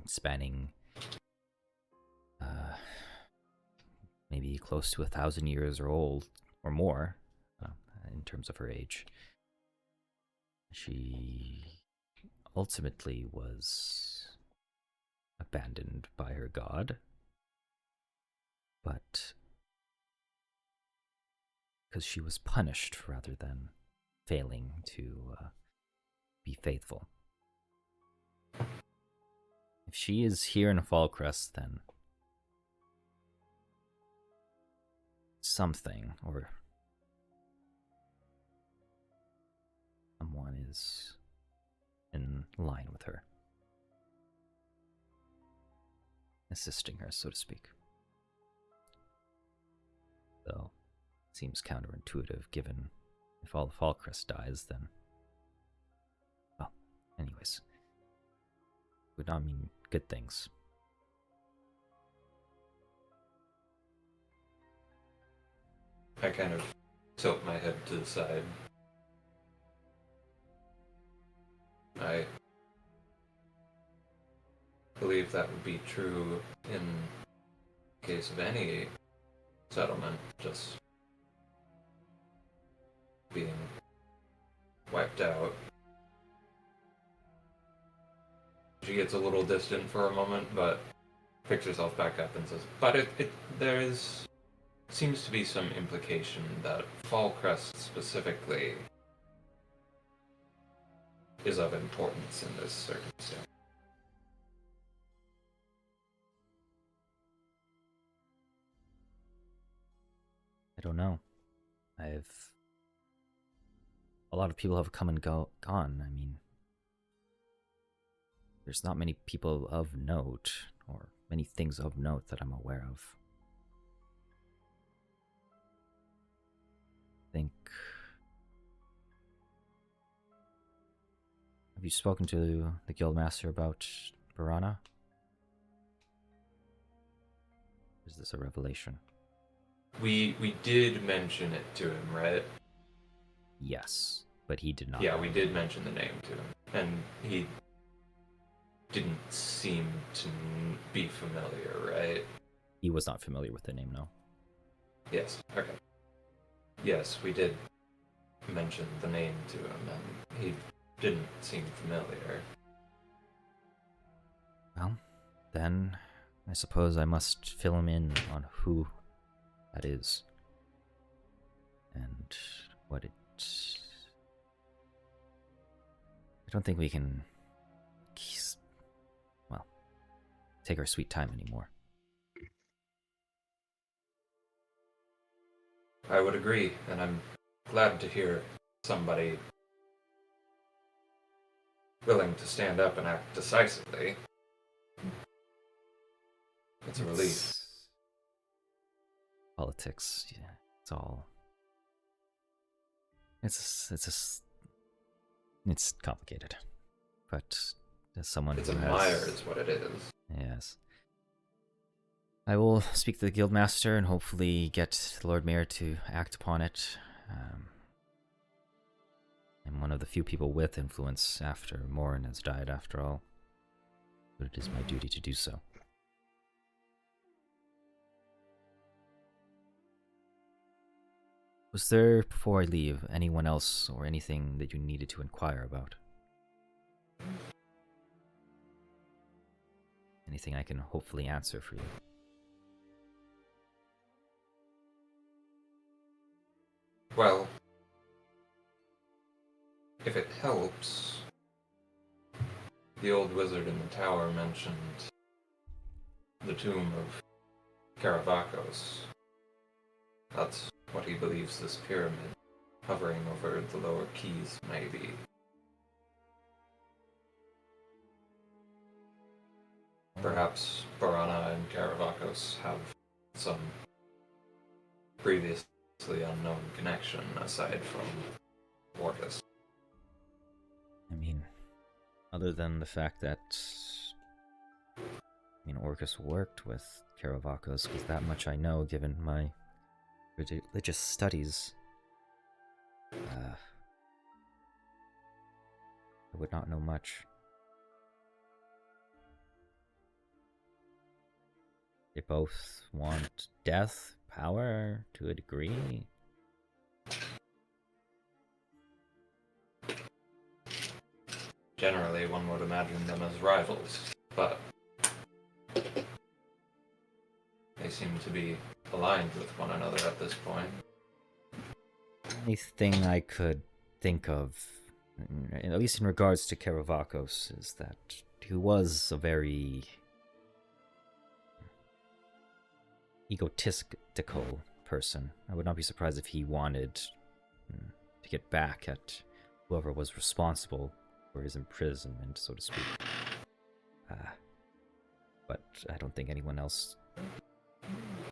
spanning maybe close to 1,000 years or old or more in terms of her age. She ultimately was abandoned by her god, but because she was punished rather than failing to be faithful. If she is here in Fallcrest, then something or someone is in line with her, assisting her, so to speak. Though, it seems counterintuitive given if all of Fallcrest dies, then... Well, anyways. Would not mean good things. I kind of tilt my head to the side. I believe that would be true in case of any settlement just being wiped out. She gets a little distant for a moment, but picks herself back up and says, but there seems to be some implication that Fallcrest specifically is of importance in this circumstance. I don't know. A lot of people have come and gone. I mean, there's not many people of note, or many things of note that I'm aware of. I think... Have you spoken to the Guildmaster about Piranha? Is this a revelation? We did mention it to him, right? Yes, but he did not. Yeah, we did mention the name to him, and he didn't seem to be familiar, right? He was not familiar with the name, no. Yes, okay. Yes, we did mention the name to him, and he didn't seem familiar. Well, then I suppose I must fill him in on who that is. And what it... I don't think we can... well, take our sweet time anymore. I would agree, and I'm glad to hear somebody willing to stand up and act decisively. It's a relief. Politics, yeah, it's all... It's complicated. But as someone It's who a has... mire is what it is. Yes. I will speak to the Guildmaster and hopefully get the Lord Mayor to act upon it. I'm one of the few people with influence after Morin has died, after all. But it is my duty to do so. Was there, before I leave, anyone else or anything that you needed to inquire about? Anything I can hopefully answer for you? Well, if it helps, the old wizard in the tower mentioned the tomb of Caravacos. That's what he believes this pyramid hovering over the lower keys may be. Perhaps Barana and Caravacos have some previously unknown connection aside from Orcus. I mean, other than the fact that, Orcus worked with Caravacos, because that much I know given my religious studies. I would not know much. They both want death, power, to a degree. Generally, one would imagine them as rivals, but they seem to be aligned with one another at this point. The only thing I could think of, at least in regards to Caravacos, is that he was a very egotistical person. I would not be surprised if he wanted to get back at whoever was responsible for his imprisonment, so to speak. But I don't think anyone else,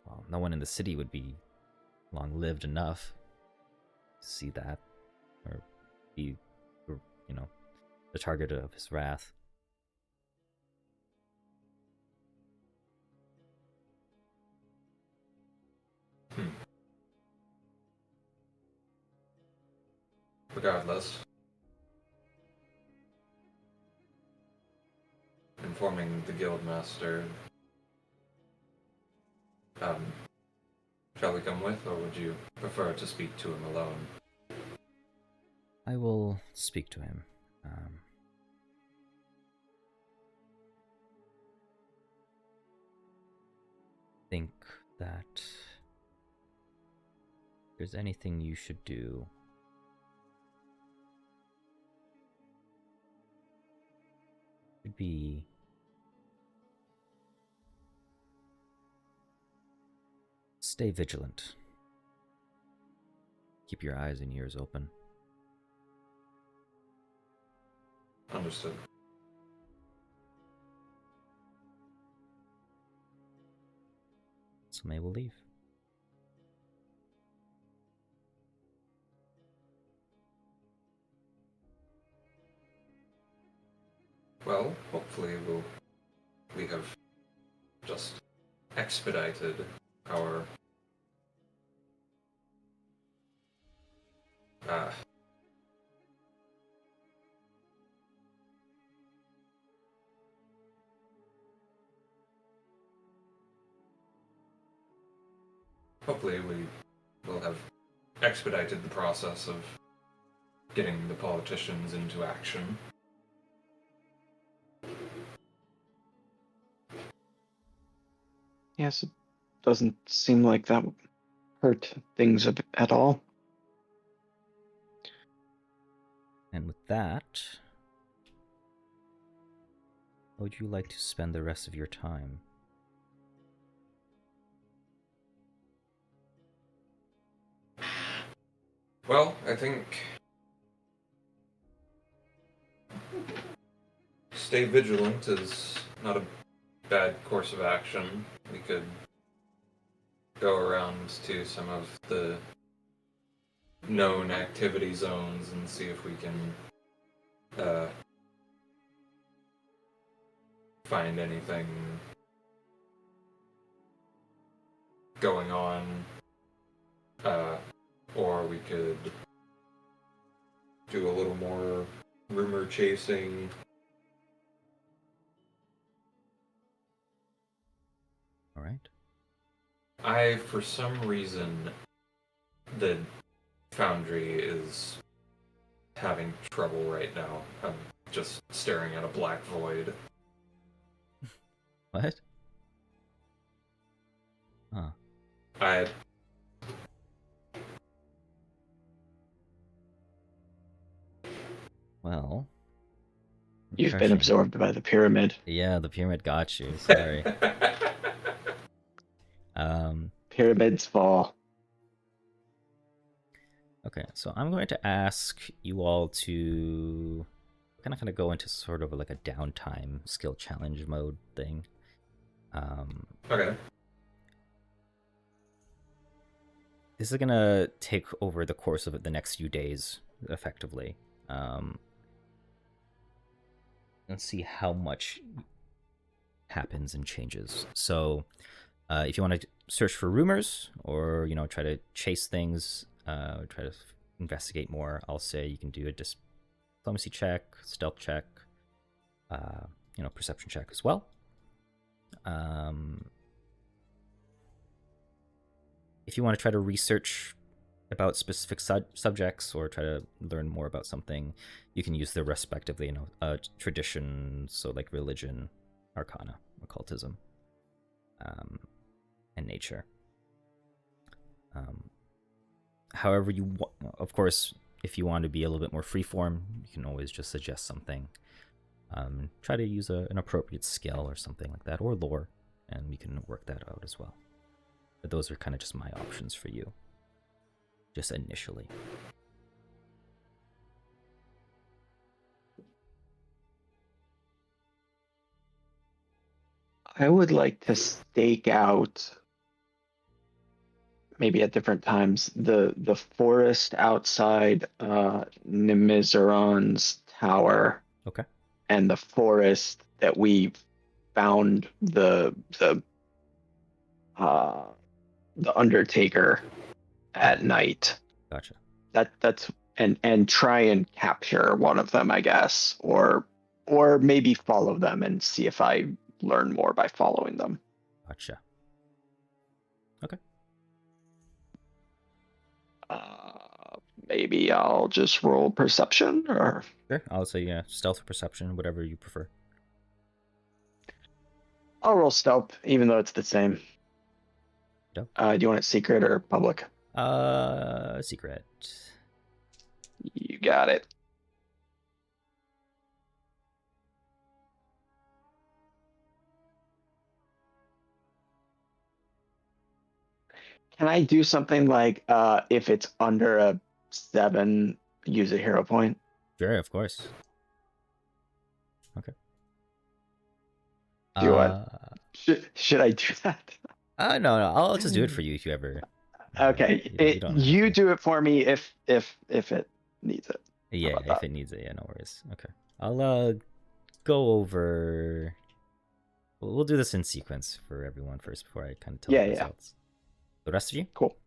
well, no one in the city would be long-lived enough to see that, or be, the target of his wrath. Regardless, informing the guildmaster, shall we come with, or would you prefer to speak to him alone? I will speak to him. Think that if there's anything you should do, would be stay vigilant. Keep your eyes and ears open. Understood. So May will leave. Well, hopefully we have just expedited our hopefully we will have expedited the process of getting the politicians into action. Yes, it doesn't seem like that would hurt things at all. And with that, how would you like to spend the rest of your time? Well, I think stay vigilant is not a bad course of action. We could go around to some of the known activity zones and see if we can find anything going on, or we could do a little more rumor chasing. All right. For some reason, the Foundry is having trouble right now. I'm just staring at a black void. What? Huh. Well, You've been refreshing. absorbed by the pyramid. Yeah, the pyramid got you. Sorry. Pyramids fall. Okay, so I'm going to ask you all to kind of go into sort of like a downtime skill challenge mode thing. Okay. This is gonna take over the course of the next few days, effectively. Let's see how much happens and changes. So, if you want to search for rumors or try to chase things, try to investigate more, I'll say you can do a diplomacy check, stealth check, perception check as well. If you want to try to research about specific subjects or try to learn more about something, you can use the respectively, tradition, so like religion, arcana, occultism, and nature. However, of course, if you want to be a little bit more freeform, you can always just suggest something. Try to use an appropriate skill or something like that, or lore, and we can work that out as well. But those are kind of just my options for you, just initially. I would like to stake out, maybe at different times, the forest outside Nimizeron's tower. Okay. And the forest that we found the Undertaker at night. Gotcha. That's and try and capture one of them, I guess, or maybe follow them and see if I learn more by following them. Gotcha. Okay. Maybe I'll just roll perception, or Sure. I'll say stealth or perception, whatever you prefer. I'll roll stealth, even though it's the same. Dope. Do you want it secret or public? Secret. You got it. Can I do something like if it's under a 7, use a hero point? Sure, of course. Okay. Do you want? Should I do that? No, I'll just do it for you if you ever. Okay, you do it for me if it needs it. Yeah, if it needs it, yeah, no worries. Okay, I'll go over. We'll do this in sequence for everyone first before I kind of tell the results. The rest of you? Cool.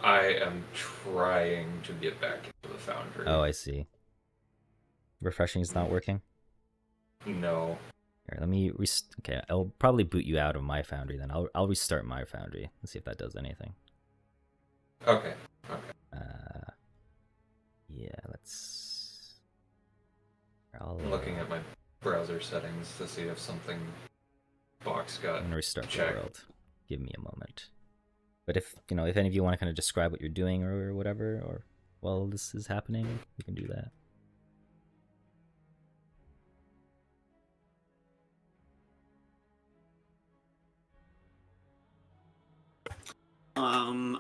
I am trying to get back into the foundry. Oh, I see. Refreshing is not working? No. Here, let me okay, I'll probably boot you out of my foundry then. I'll restart my foundry and see if that does anything. Okay. Yeah, let's. I'm looking at my browser settings to see if something box got I'm gonna restart checked. the world. Give me a moment. But if if any of you want to kind of describe what you're doing or whatever, or while this is happening, you can do that.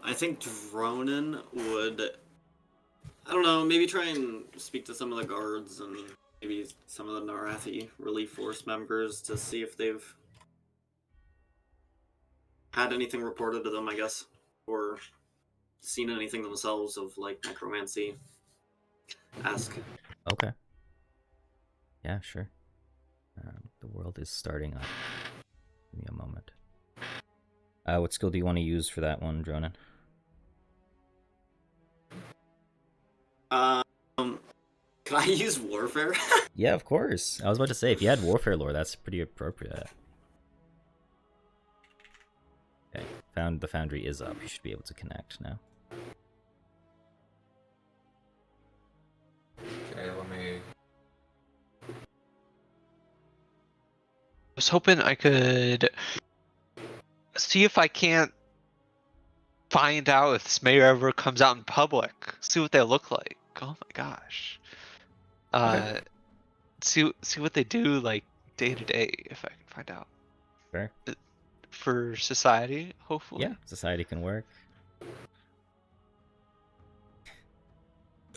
I think Dronin would, I don't know, maybe try and speak to some of the guards and maybe some of the Narathi relief force members to see if they've had anything reported to them, I guess, or seen anything themselves of like necromancy. Ask. Okay. Yeah, sure. The world is starting up. Give me a moment. What skill do you want to use for that one, Dronin? Can I use warfare? Yeah, of course. I was about to say, if you had warfare lore, that's pretty appropriate. Okay, the foundry is up. You should be able to connect now. Okay, let me. I was hoping I could see if I can't find out if this mayor ever comes out in public. See what they look like. Oh my gosh. Okay. see what they do like day to day if I can find out. Fair. For society, hopefully. Yeah, society can work.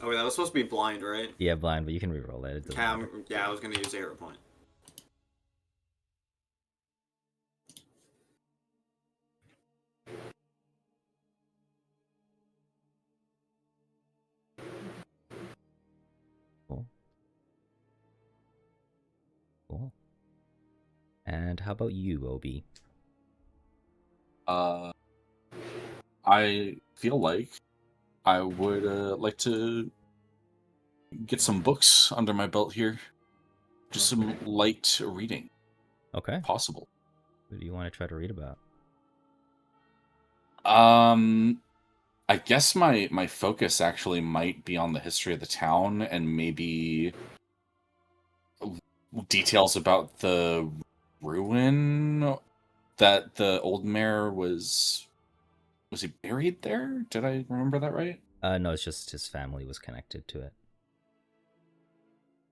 Oh, wait, that was supposed to be blind, right? Yeah, blind, but you can reroll it. It doesn't Okay, matter. yeah, I was gonna use a hero point. Cool. Cool. And how about you, Obi? I feel like I would like to get some books under my belt here. Just some light reading, Okay. possible. What do you want to try to read about? I guess my focus actually might be on the history of the town and maybe details about the ruin that the old mayor was he buried there? Did I remember that right? No, it's just his family was connected to it.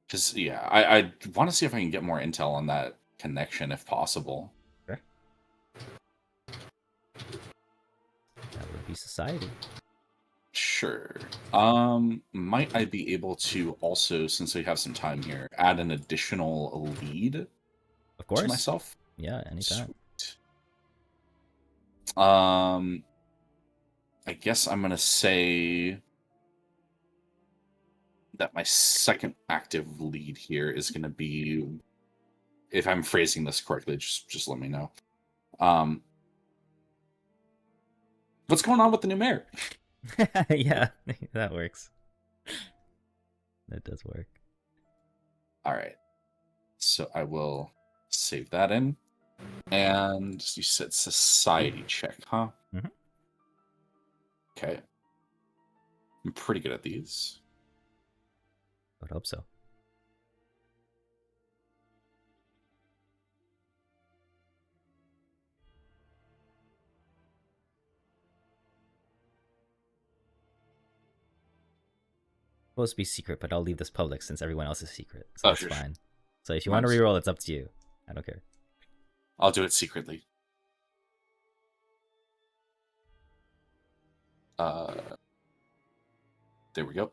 Because yeah, I want to see if I can get more intel on that connection if possible. Sure. That would be society. Sure. Might I be able to also, since we have some time here, add an additional lead Of course. to myself? Yeah, anytime. Sweet. I guess I'm gonna say that my second active lead here is gonna be, if I'm phrasing this correctly, just let me know. What's going on with the new mayor? Yeah, that works. That does work. All right. So I will save that in. And you said society check, huh? Mhm. Okay. I'm pretty good at these. I would hope so. Supposed to be secret, but I'll leave this public since everyone else is secret. So Oh, that's sure. fine. So if you want to Nice. reroll, it's up to you. I don't care. I'll do it secretly. There we go.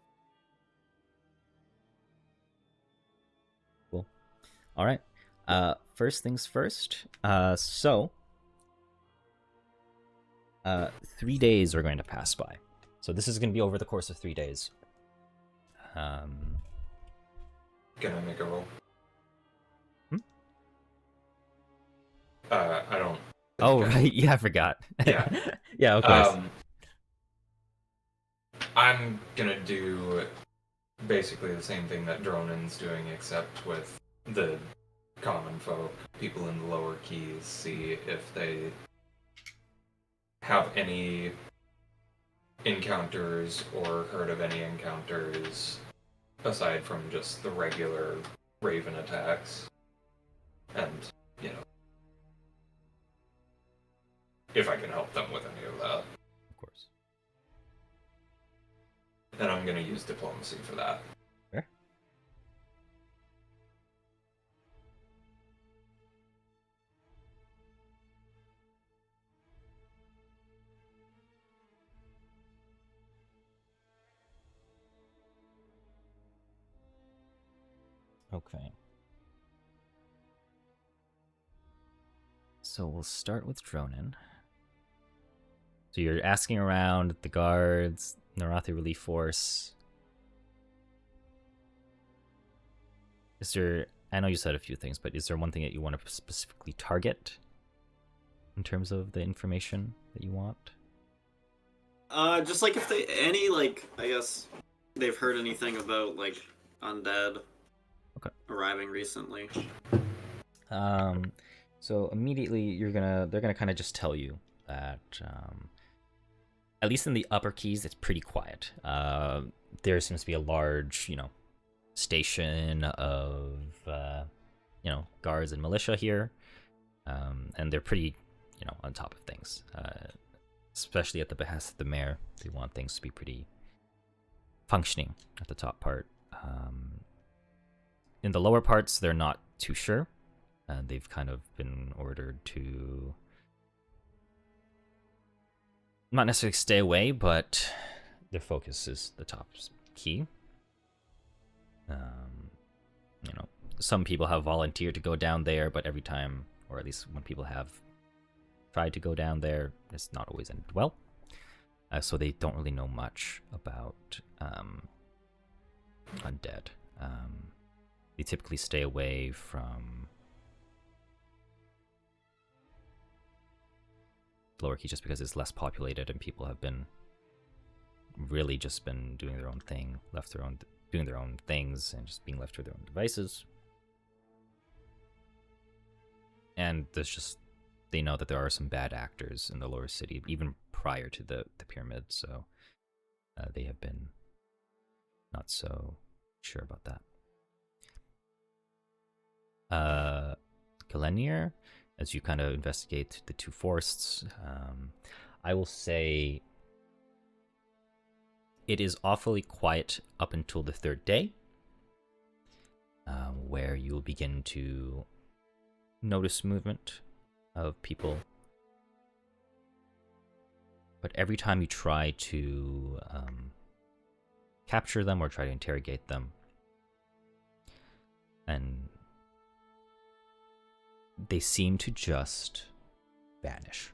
Cool. All right. First things first. 3 days are going to pass by. So this is going to be over the course of 3 days. Can I make a roll? I don't. Oh, think I- right. Yeah, I forgot. Yeah. Yeah, of course. I'm gonna do basically the same thing that Dronin's doing, except with the common folk, people in the lower keys, see if they have any encounters or heard of any encounters aside from just the regular Raven attacks. And, you know, if I can help them with any of that. Of course. And I'm gonna use diplomacy for that. Sure. Okay. So we'll start with Dronin. So you're asking around the guards, Narathi Relief Force. Is there, I know you said a few things, but is there one thing that you want to specifically target in terms of the information that you want? Just like if they I guess they've heard anything about like undead arriving recently. So immediately they're gonna kind of just tell you that at least in the upper keys it's pretty quiet. There seems to be a large, station of guards and militia here, and they're pretty on top of things, especially at the behest of the mayor. They want things to be pretty functioning at the top part. in the lower parts, they're not too sure. They've kind of been ordered to not necessarily stay away, but their focus is the top key. You know, some people have volunteered to go down there, but every time, or at least when people have tried to go down there, it's not always ended well. So they don't really know much about undead. They typically stay away from lower key just because it's less populated and people have been really just been doing their own thing, doing their own things and just being left to their own devices. And there's just, they know that there are some bad actors in the lower city even prior to the pyramid, so they have been not so sure about that. Kalenier, as you kind of investigate the two forests, I will say it is awfully quiet up until the third day, where you will begin to notice movement of people. But every time you try to capture them or try to interrogate them, and they seem to just vanish.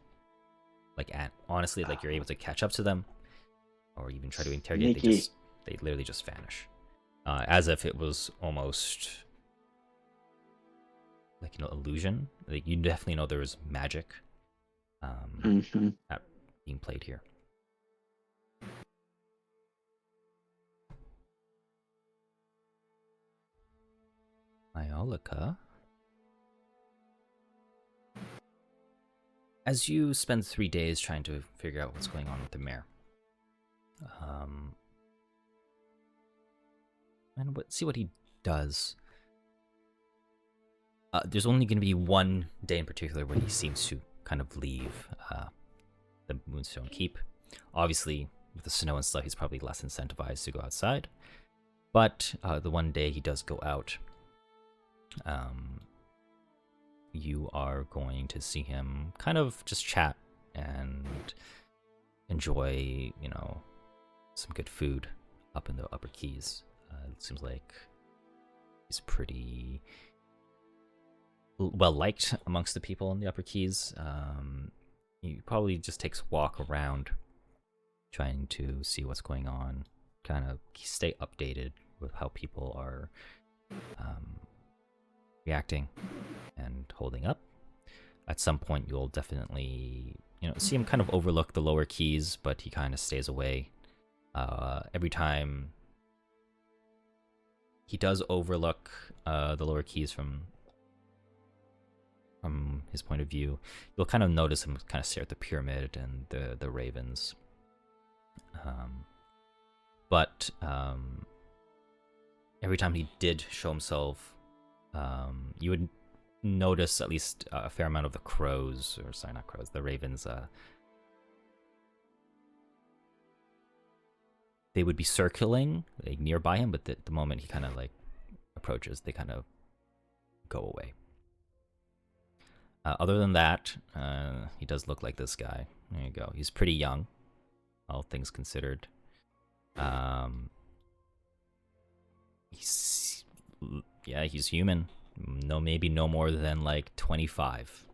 Like, honestly, like you're able to catch up to them, or even try to interrogate. They literally just vanish, as if it was almost like illusion. Like, you definitely know there is magic at being played here. Iolica, as you spend 3 days trying to figure out what's going on with the mayor, and see what he does. There's only going to be one day in particular where he seems to kind of leave the Moonstone Keep. Obviously, with the snow and stuff, he's probably less incentivized to go outside. But the one day he does go out, you are going to see him kind of just chat and enjoy, some good food up in the upper keys. It seems like he's pretty well liked amongst the people in the upper keys. He probably just takes a walk around, trying to see what's going on, kind of stay updated with how people are reacting and holding up. At some point, you'll definitely, see him kind of overlook the lower keys, but he kind of stays away. Every time he does overlook the lower keys from his point of view, you'll kind of notice him kind of stare at the pyramid and the ravens. But every time he did show himself, you would notice at least a fair amount of the crows, or sorry, not crows, the ravens. They would be circling like nearby him, but the moment he kind of like approaches, they kind of go away. Other than that, he does look like this guy. There you go. He's pretty young, all things considered. He's human. Maybe no more than like 25.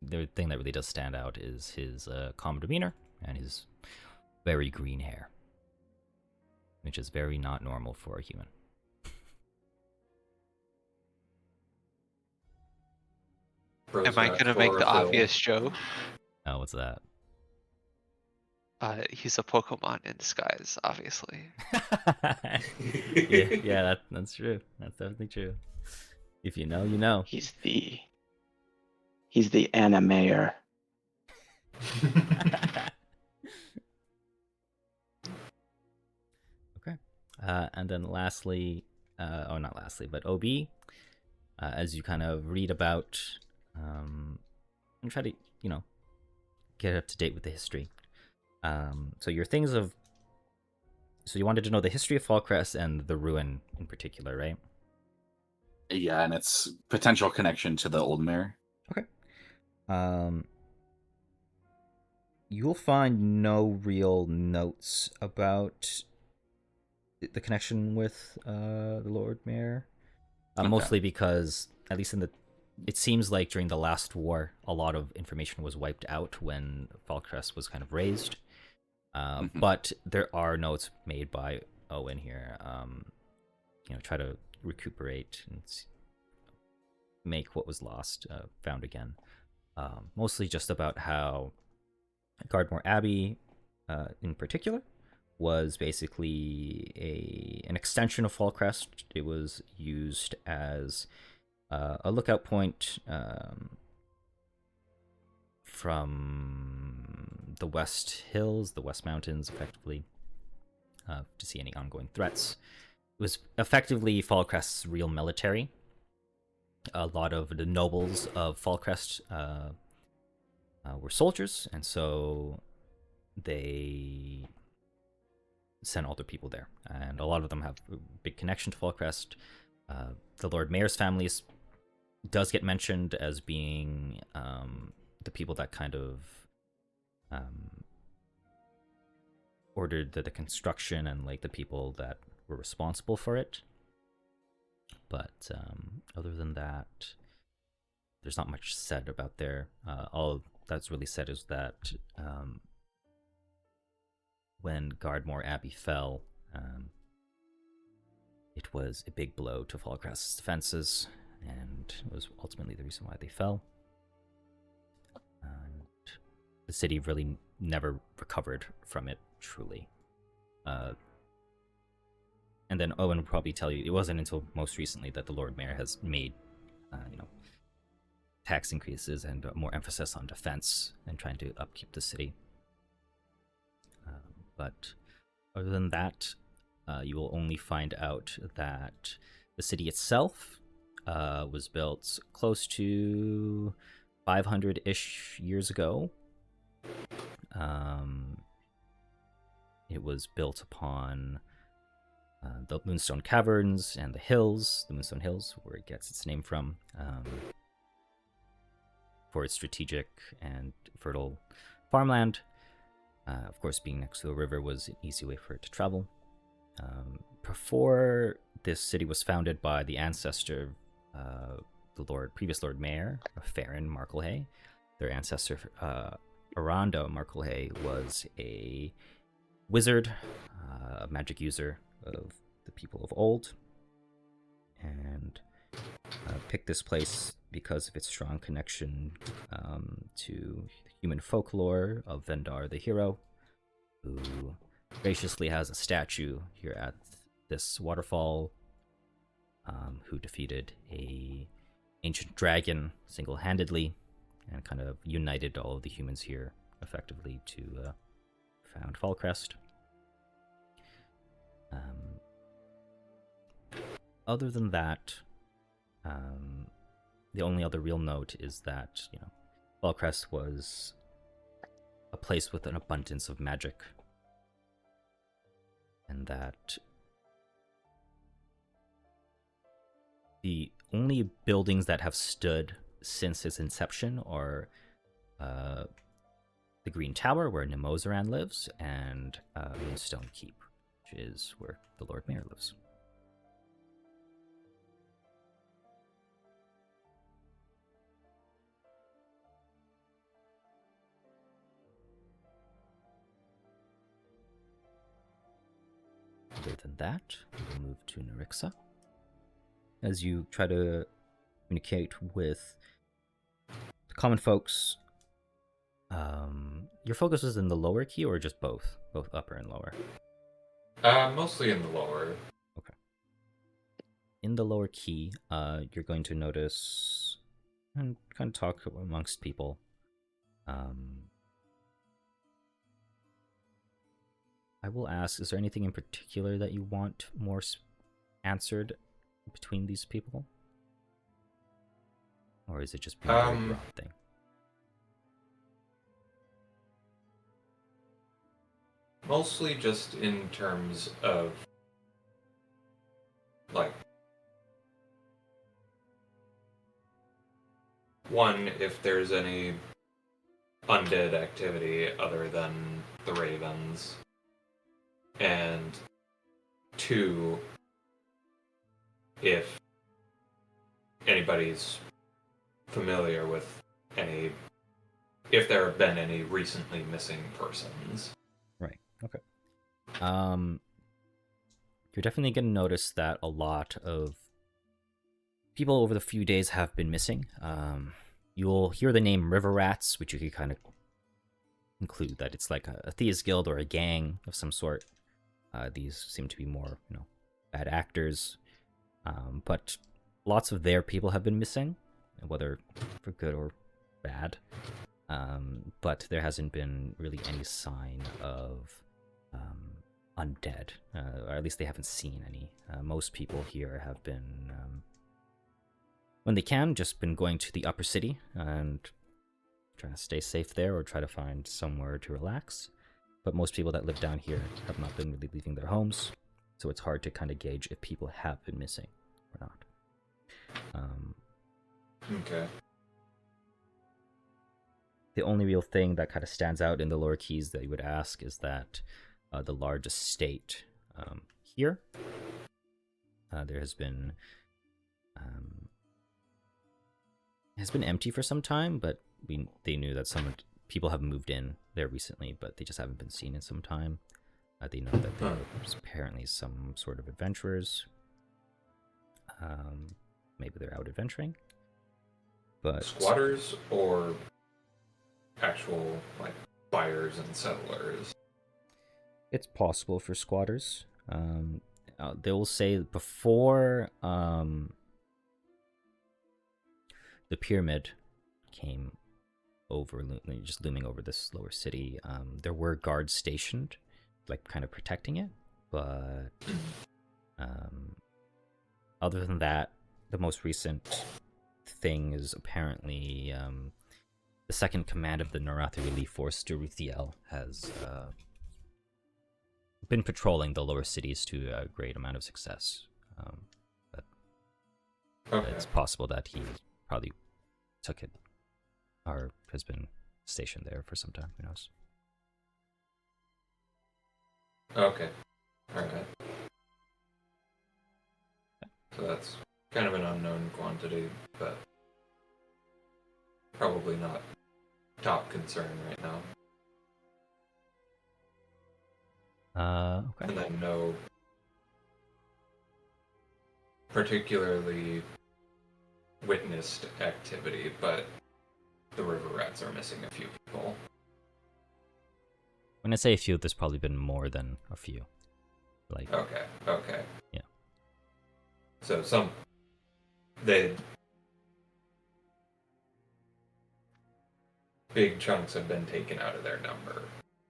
The thing that really does stand out is his calm demeanor and his very green hair, which is very not normal for a human. Am I gonna make the obvious joke? Oh, what's that? He's a Pokemon in disguise, obviously. yeah, that's true. That's definitely true. If you know, you know. He's the animator. Okay. And then lastly, not lastly, but OB, as you kind of read about and try to, get up to date with the history. So your things of So you wanted to know the history of Falcrest and the ruin in particular, right? Yeah, and its potential connection to the old mare. Okay. You'll find no real notes about the connection with the Lord Mayor. Okay. Mostly because, at least it seems like during the last war, a lot of information was wiped out when Falcrest was kind of raised. But there are notes made by Owen here. Try to recuperate and make what was lost found again. Mostly just about how Gardmore Abbey, in particular, was basically an extension of Falcrest. It was used as a lookout point from the West Hills, the West Mountains, effectively, to see any ongoing threats. It was effectively Falcrest's real military. A lot of the nobles of Falcrest were soldiers, and so they sent all their people there. And a lot of them have a big connection to Falcrest. The Lord Mayor's family does get mentioned as being the people that kind of ordered the construction and like the people that were responsible for it. But other than that, there's not much said about there. All that's really said is that when Gardmore Abbey fell, it was a big blow to Falcrest's defenses, and it was ultimately the reason why they fell. And the city really never recovered from it, truly. And then Owen would probably tell you it wasn't until most recently that the Lord Mayor has made, tax increases and more emphasis on defense and trying to upkeep the city. But other than that, you will only find out that the city itself was built close to 500-ish years ago. It was built upon the Moonstone Caverns and the hills, the Moonstone Hills, where it gets its name from, for its strategic and fertile farmland. Of course, being next to the river was an easy way for it to travel. Before this city was founded by the ancestor, the previous Lord Mayor, Farron Marklehay. Their ancestor, Aranda Marklehay, was a wizard, a magic user of the people of old, and picked this place because of its strong connection to the human folklore of Vendar the hero, who graciously has a statue here at this waterfall, who defeated a ancient dragon single-handedly and kind of united all of the humans here effectively to found Falcrest. Other than that, the only other real note is that, Falcrest was a place with an abundance of magic, and that the only buildings that have stood since its inception are the Green Tower, where Nemozaran lives, and Moonstone Keep, which is where the Lord Mayor lives. Other than that, we'll move to Nerixa. As you try to communicate with the common folks, your focus is in the lower key or just both upper and lower? Mostly in the lower. Okay. In the lower key, you're going to notice and kind of talk amongst people. I will ask, is there anything in particular that you want more answered between these people? Or is it just a very broad thing? Mostly just in terms of, like, one, if there's any undead activity other than the ravens, and two, if anybody's familiar with any, if there have been any recently missing persons. Right. Okay. You're definitely going to notice that a lot of people over the few days have been missing. You'll hear the name River Rats, which you could kind of conclude that it's like a thieves guild or a gang of some sort. These seem to be more, bad actors. But lots of their people have been missing, whether for good or bad. But there hasn't been really any sign of undead, or at least they haven't seen any. Most people here have been, when they can, just been going to the upper city and trying to stay safe there or try to find somewhere to relax. But most people that live down here have not been really leaving their homes, so it's hard to kind of gauge if people have been missing or not. Okay. The only real thing that kind of stands out in the lower keys that you would ask is that the large estate here, there has been empty for some time, but they knew that some people have moved in there recently, but they just haven't been seen in some time. They know that there was apparently some sort of adventurers. Maybe they're out adventuring. But Squatters or actual, like, buyers and settlers? it's possible for squatters. They will say before the pyramid came over, just looming over this lower city, there were guards stationed, like kind of protecting it. But other than that, the most recent thing is apparently the second command of the Norathi Relief Force, Duruthiel, has been patrolling the lower cities to a great amount of success. But Okay. it's possible that he probably took it or has been stationed there for some time. Who knows? Okay. Alright. So that's kind of an unknown quantity, but probably not top concern right now. Okay. And then no particularly witnessed activity, but the river rats are missing a few people. When I say a few, there's probably been more than a few. Like, Okay. Yeah. So they big chunks have been taken out of their number.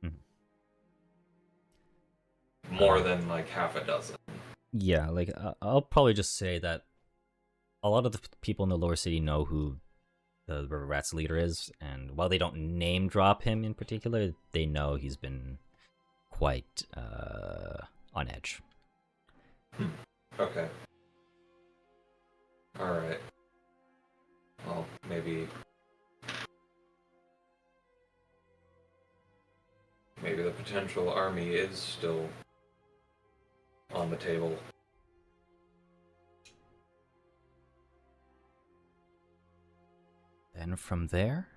Mhm. More than like half a dozen. yeah, like I'll probably just say that a lot of the people in the lower city know who the River Rats leader is, and while they don't name drop him in particular, they know he's been quite on edge. Okay. Alright. Well, maybe the potential army is still on the table. Then from there,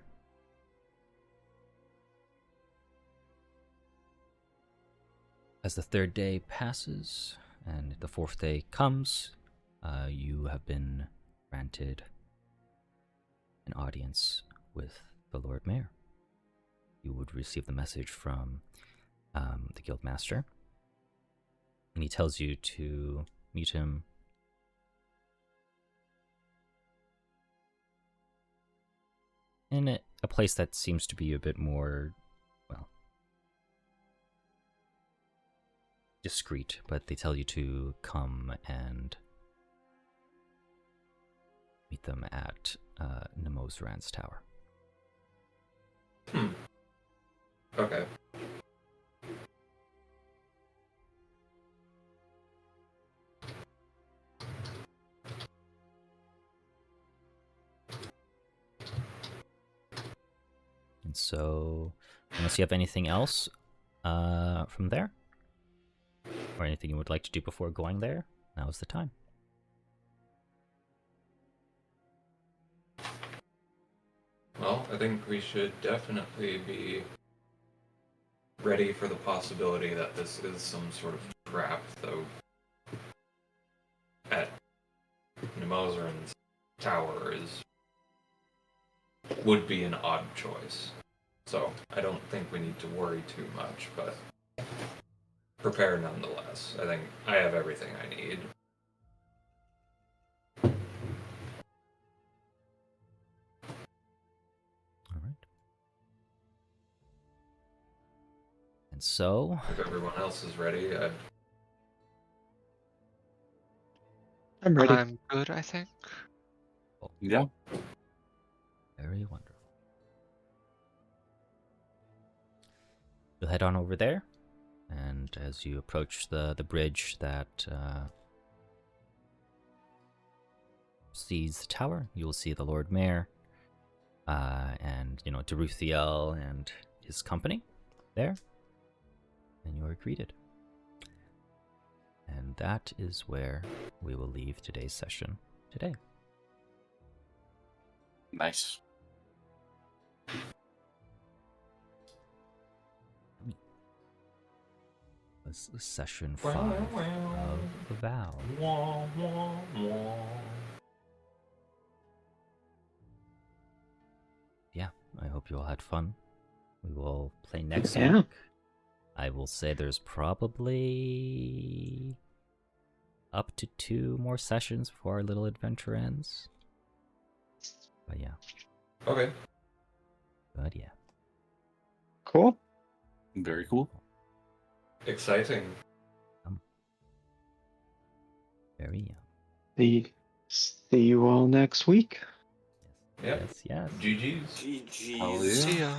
as the third day passes and the fourth day comes, you have been granted an audience with the Lord Mayor. You would receive the message from the Guildmaster, and he tells you to meet him in a place that seems to be a bit more, well, discreet, but they tell you to come and meet them at Nemozran's tower. Okay. so, unless you have anything else from there, or anything you would like to do before going there, now is the time. Well, I think we should definitely be ready for the possibility that this is some sort of trap, though. At Nemozarin's tower would be an odd choice. So I don't think we need to worry too much, but prepare nonetheless. I think I have everything I need. All right. And so, If everyone else is ready, I'm ready. I'm good, I think. Yeah. very wonderful. You'll head on over there, and as you approach the bridge that sees the tower, you'll see the Lord Mayor and, Daruthiel and his company there, and you are greeted. And that is where we will leave today's session today. Nice. This is session 5 of Vale. Yeah, I hope you all had fun. We will play next Yeah. week. I will say there's probably up to 2 more sessions before our little adventure ends. But yeah. okay. But yeah. Cool. Very cool. Exciting. Very young. See you all next week. Yep. Yes. GG's. GG. Hell yeah. See ya.